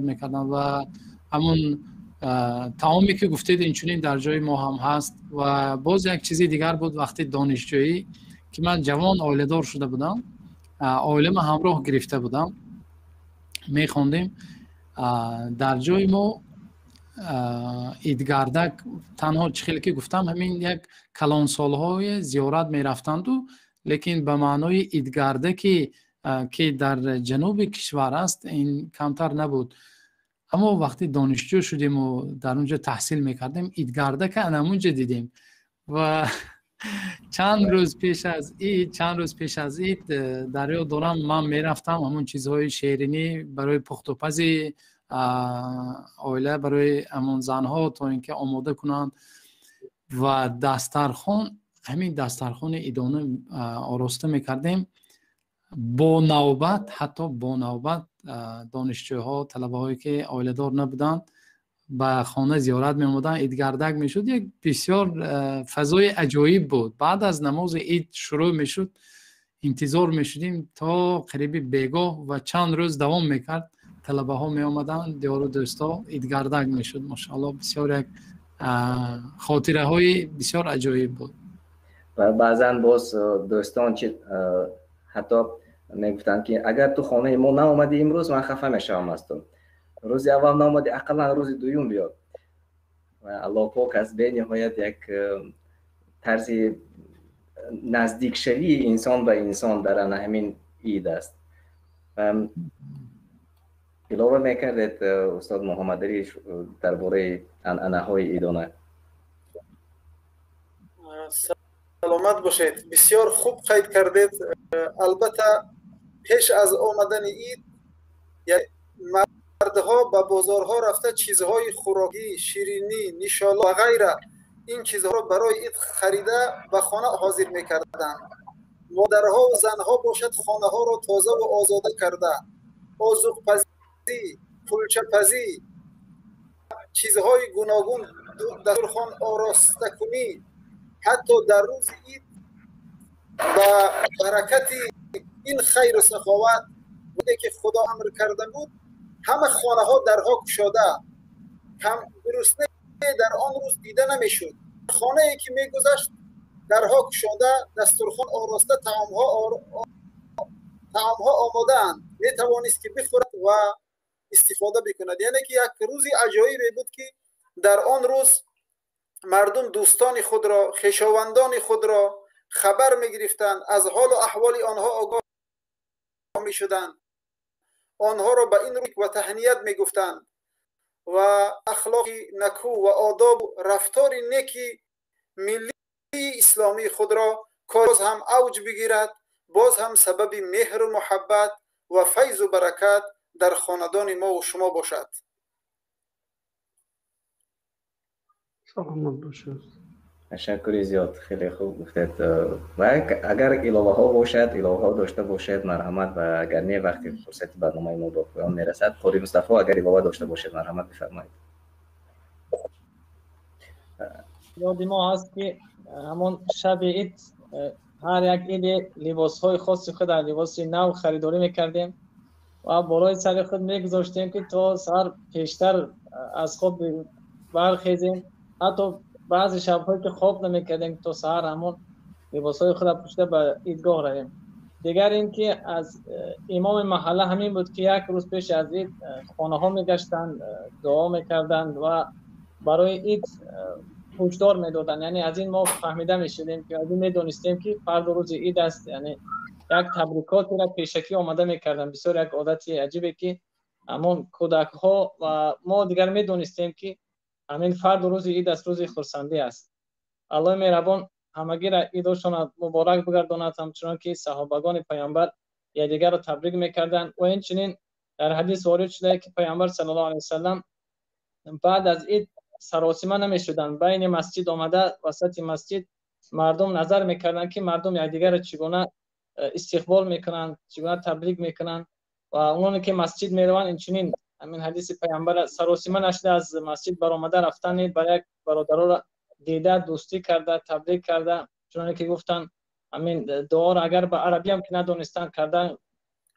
[SPEAKER 4] میکردن و همون تعامی که گفتید این چونین در جای ما هم هست. و باز یک چیزی دیگر بود، وقتی دانشجویی که من جوان آیله دار شده بودم، آیله ما همراه گرفته بودم، میخوندیم در جای ما ایدگردک تنها چخیلی که گفتم همین یک کلانسالهای زیارت میرفتند و لیکن به معنای ایدگردک که در جنوب کشور است این کمتر نبود. اما وقتی دانشجو شدیم و در اونجا تحصیل میکردیم ایدگردک انمونجا دیدیم و چند روز پیش از اید در یاد دارم من میرفتم همون چیزهای شیرینی برای پخت و پز عائله، برای همون زنها تا اینکه آماده کنند و دسترخوان، همین دسترخوان ایدانه آراسته میکردیم. با نوبت، حتی با نوبت دانشجوها، طلبه هایی که عائله دار نبودند به خانه زیارت می اومدن، عید گردک می شد. یک بسیار فضای عجایب بود. بعد از نماز عید شروع می شد، انتظار می شدیم تا قریب بیگاه و چند روز دوام می کرد. طلبه ها می آمدن، دیار و دوستا، عید گردک می شد. ماشاءالله بسیار یک خاطره های بسیار عجایب بود.
[SPEAKER 7] و بعضا باز دوستان حتی میگفتن که اگر تو خانه ما نآمدی امروز من خفه میشم از تو. روز اول نآمدی اقلا روز دوم بیاد. و الله پاک از به نهایت یک طرز نزدیک شوی انسان به انسان در همین عید است. علاوه میکردید استاد محمد علی درباره عنعنه‌های عیدانه؟
[SPEAKER 6] سلامت باشید. بسیار خوب قید کردید. البته پیش از آمدن عید مردها به بازارها رفته چیزهای خوراکی، شیرینی، نشالا و غیره این چیزها را برای عید خریده به خانه حاضر میکردند. مادرها و زنها باشد خانه ها را تازه و آزاده کرده، آذوق پزی، پولچه پزی، چیزهای گوناگون دسترخوان آراسته کنی. حتی در روز عید با برکت این خیر و سخاوت بوده که خدا امر کرده بود، همه خانه ها درها گشاده، هم گرسنه در آن روز دیده نمیشد. خانه ای که میگذشت درها گشاده، دسترخوان آراسته، طعامها آماده اند، میتوانست که بخورد و استفاده بکند. یعنی که یک روزی عجایبی بود که در آن روز مردم دوستان خود را، خویشاوندان خود را خبر می‌گرفتند، از حال و احوال آنها آگاه می‌شدند، آنها را به این روی و تهنیت می‌گفتند و اخلاق نکو و آداب و رفتار نیکی ملی اسلامی خود را باز هم اوج بگیرد، باز هم سبب مهر و محبت و فیض و برکت در خاندان ما و شما باشد.
[SPEAKER 3] سلامت باشید.
[SPEAKER 7] تشکر زیاد، خیلی خوب گفتید. و اگر الهه ها باشد، الهه ها داشته باشد مرحمت، و اگر نه وقتی فرصت برنامه ما به پایان میرسد، قاری مصطفی اگر الهه داشته باشد مرحمت بفرمایید.
[SPEAKER 5] یاد ما هست که همون شب عید هر یک عید لباس های خاص خود در لباس نو خریداری میکردیم و بالای سر خود میگذاشتیم که تا سر پیشتر از خواب برخیزیم. حتی بعضی شب‌ها که خواب نمی‌کردیم تا سحر همون لباس‌های خود پوشیده به عیدگاه رویم. دیگر اینکه از امام محله همین بود که یک روز پیش از عید خانه‌ها می‌گشتند، دعا می‌کردند و برای عید پوشدار می‌دادند. یعنی از این ما فهمیده می‌شدیم که از این می‌دونستیم که فردا روز عید است. یعنی یک تبریکاتی را پیشکی آماده می‌کردند. بسیار یک عادت عجیبی که همون کودک‌ها و ما دیگر می‌دونستیم که همین فرد روز عید است، روز خرسندی است. الله مهربان همگی را عیدشان مبارک بگرداند، همچنان که صحابگان پیامبر یکدیگر را تبریک میکردند. و اینچنین در حدیث وارد شده که پیامبر صلی الله علیه و سلم بعد از عید سراسیمه نمیشدند، بین مسجد آمده وسط مسجد مردم نظر میکردند که مردم یکدیگر را چگونه استقبال میکنند، چگونه تبریک میکنند و اونانی که مسجد میروند اینچنین همین حدیث پیامبر سراسیمه نشده از مسجد برآمده رفتن برای یک برادرها را دیده، دوستی کرده، تبریک کرده. چون که گفتن همین دعا را اگر به عربی هم که ندونستن کردن،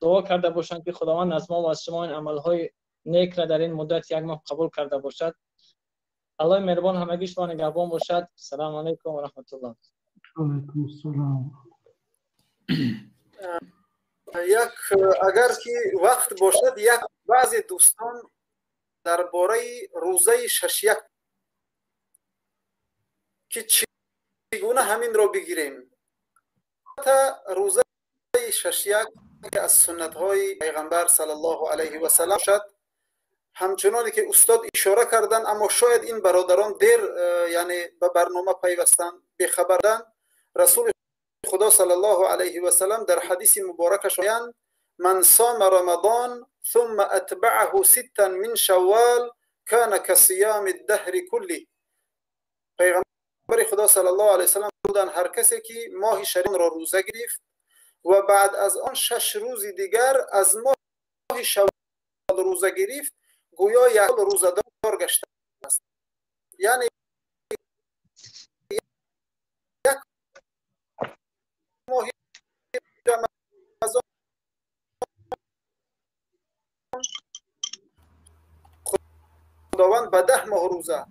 [SPEAKER 5] دعا کرده باشند که خداوند از ما و از شما این عملهای نیک را در این مدت یک ماه قبول کرده باشد. الله مهربان همگی شما نگهبان باشد. السلام علیکم و رحمت الله.
[SPEAKER 3] علیکم السلام.
[SPEAKER 6] اگر که وقت باشد یک بعضی دوستان درباره روزه ششیک که چگونه همین را بگیریم. روزه ششیک از سنت های پیغمبر صلی الله علیه و سلم شد، همچنانی که استاد اشاره کردن، اما شاید این برادران دیر یعنی به برنامه پیوستن بخبردن. رسول خدا صلی الله علیه و سلم در حدیث مبارکش میگویند من صام رمضان ثم اتبعه ستا من شوال كان كصيام الدهر كله. پیغمبر خدا صلی الله علیه و سلم بودن هر کسی که ماه شوال را روزه گرفت و بعد از آن 6 روز دیگر از ماه شوال روزه گرفت گویا یک روزه‌دار گشته است. یعنی یک ماه رمضان خداوند به 10 ماه روزه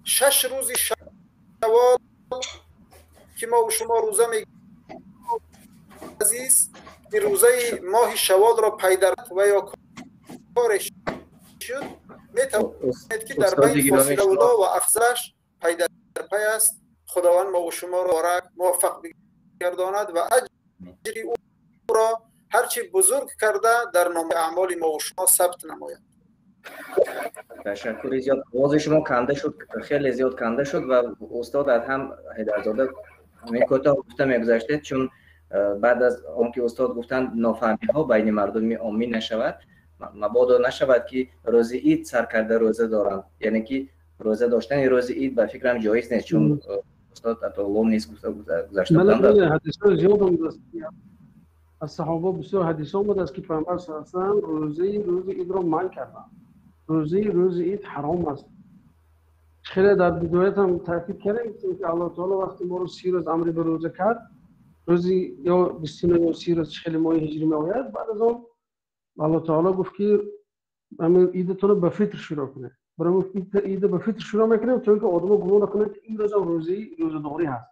[SPEAKER 6] 6 روز شوال که ما و شما روزه میگیم عزیز، این روزه ماه شوال را پی در و یا کارش شد میتواند که در بین فاصله اولا و افضلش پی در پی است. خداوند ما و شما را موفق بگرداند و اجر او را هرچی بزرگ کرده در نام اعمال ما و شما ثبت نماید.
[SPEAKER 7] تشکر زیاد. آواز شما کنده شد، خیلی زیاد کنده شد و استاد هم هدایت‌زاده همین کوتاه گفته میگذاشته، چون بعد از آنکه استاد گفتند نافهمی ها بین مردم عامی نشود، مبادا نشود که روز عید سرکرده روزه دارند، یعنی که روزه داشتن روز عید به فکرم جایز نیست، چون استاد اطلاع نیست گذاشته بودند.
[SPEAKER 3] حدیث زیاد هم دست از صحابه بسیار حدیث هم بود که پیامبر صلی الله علیه و آله روز عید را منع کردند. روز عید حرام است. خیلی در بدایت هم تاکید کردیم که الله تعالی وقتی ما رو 30 روز امر به روزه کرد، روزی یا 29 یا 30 روز خیلی ماه هجری می آید، بعد از اون الله تعالی گفت که همین عیدتون رو به فطر شروع کنه. برای عید به فطر شروع میکنیم چون که آدم گمان نکنه که این روز روزه‌داری هست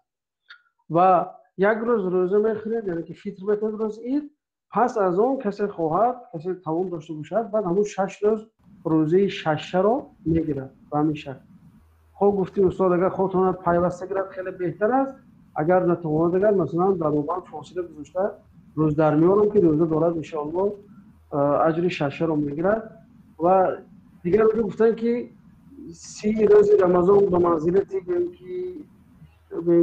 [SPEAKER 3] و یک روز روزه میخورید، یعنی که فطر میکنید روز عید. پس از اون کسی خواهد، کسی توان داشته باشد، بعد همون 6 روز روزه 6 رو میگیره و همیشه. خب گفتیم استاد اگر خودتون پیوسته گرفت خیلی بهتر است، اگر نتواند اگر مثلا در اون فاصله گذاشته روز در میانم که روزه دارد ان شاء الله اجر 6 رو میگیرد. و دیگر رو گفتن که 30 روز رمضان به منزلتی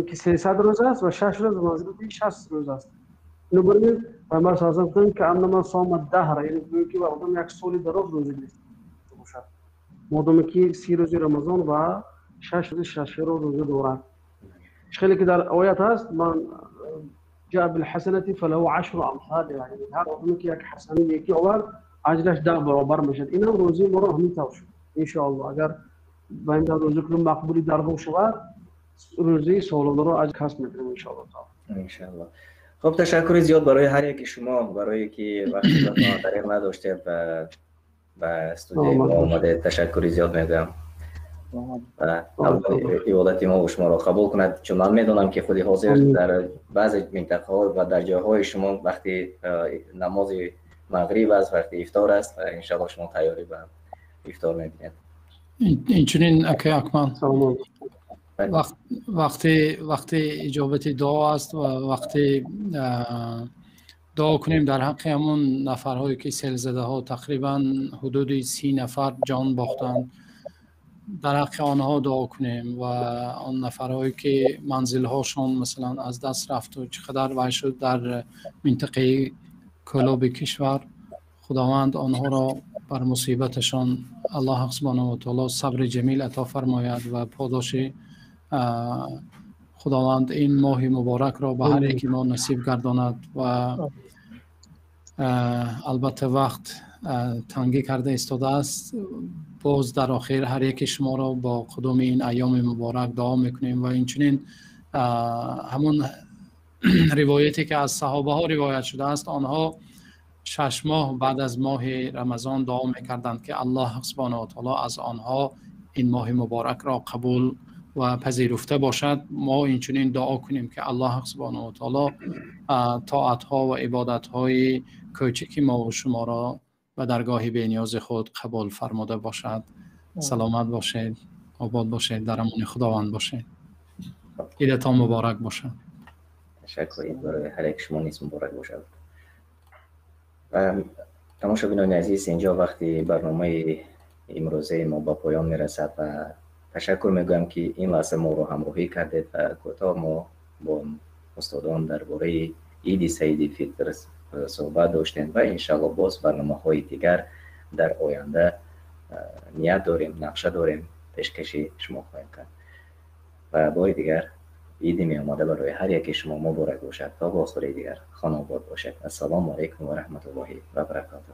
[SPEAKER 3] که 300 روز است و 6 روز به منزلتی 60 روز است. اینو بریم پیامبر صلی الله علیه و آله که انما صام الدهر، یعنی که آدم یک سال دراز روزه گرفته باشد، مادامی که 30 روز رمضان و 6 روز روزه دارد. خیلی که در آیات هست من جاء بالحسنه فله 10 امثال، یعنی هر آدمی که یک حسنه یکی آورد اجرش 10 برابر میشد. این هم روزی ما رو همین طور شد ان شاء الله. اگر با این روزه کنم مقبولی در هم شود روزی سالانه رو اجر کسب میکنیم ان شاء الله تعالی.
[SPEAKER 7] ان شاء الله. خب تشکر زیاد برای هر یک شما، برای که وقتی در ما داشتید و استودیو ما آمده. تشکر زیاد میگم. ایالت ما و شما را قبول کند، چون من میدونم که خودی حاضر در بعضی منطقه ها و در جاهای شما وقتی نماز مغرب است، وقتی افطار است، ان شاء الله شما تیاری به افطار میبینید.
[SPEAKER 4] اینچنین اکمل وقتی اجابت دعا است و وقتی دعا کنیم در حق همون نفرهایی که سیل زده ها تقریبا حدود 30 نفر جان باختند، در حق آنها دعا کنیم و آن نفرهایی که منزل هاشون مثلا از دست رفت و چقدر وحش شد در منطقه کلوب کشور، خداوند آنها را بر مصیبتشان الله سبحانه و تعالی صبر جمیل عطا فرماید و پاداش خداوند این ماه مبارک را به هر یکی ما نصیب گرداند. و البته وقت تنگی کرده ایستاده است، باز در آخر هر یک شما را با قدوم این ایام مبارک دعا میکنیم و اینچنین همون روایتی که از صحابه ها روایت شده است، آنها 6 ماه بعد از ماه رمضان دعا میکردند که الله سبحانه و تعالی از آنها این ماه مبارک را قبول و پذیرفته باشد. ما اینچنین دعا کنیم که الله سبحانه و تعالی طاعت ها و عبادت های کوچکی ما و شما را و درگاه بی‌نیاز خود قبول فرموده باشد. سلامت باشید، آباد باشید، در امان خداوند باشید. عیدتان مبارک باشد.
[SPEAKER 7] تشکر برای هر یک شما نیز مبارک باشد. تماشاگران عزیز، اینجا وقتی برنامه امروزه ما با پایان میرسد و تشکر میگویم که این لحظه ما رو همراهی کردید و کوتاه ما با استادان درباره عید سعید فطر صحبت داشتیم و انشاءالله باز برنامه‌های دیگر در آینده نیت داریم، نقشه داریم، پیشکشی شما خواهیم کرد. و بار دیگر عید می آماده برای هر یک شما مبارک باشد. تا بازخوری دیگر خانه آباد باشد. السلام علیکم و رحمت الله و برکاته.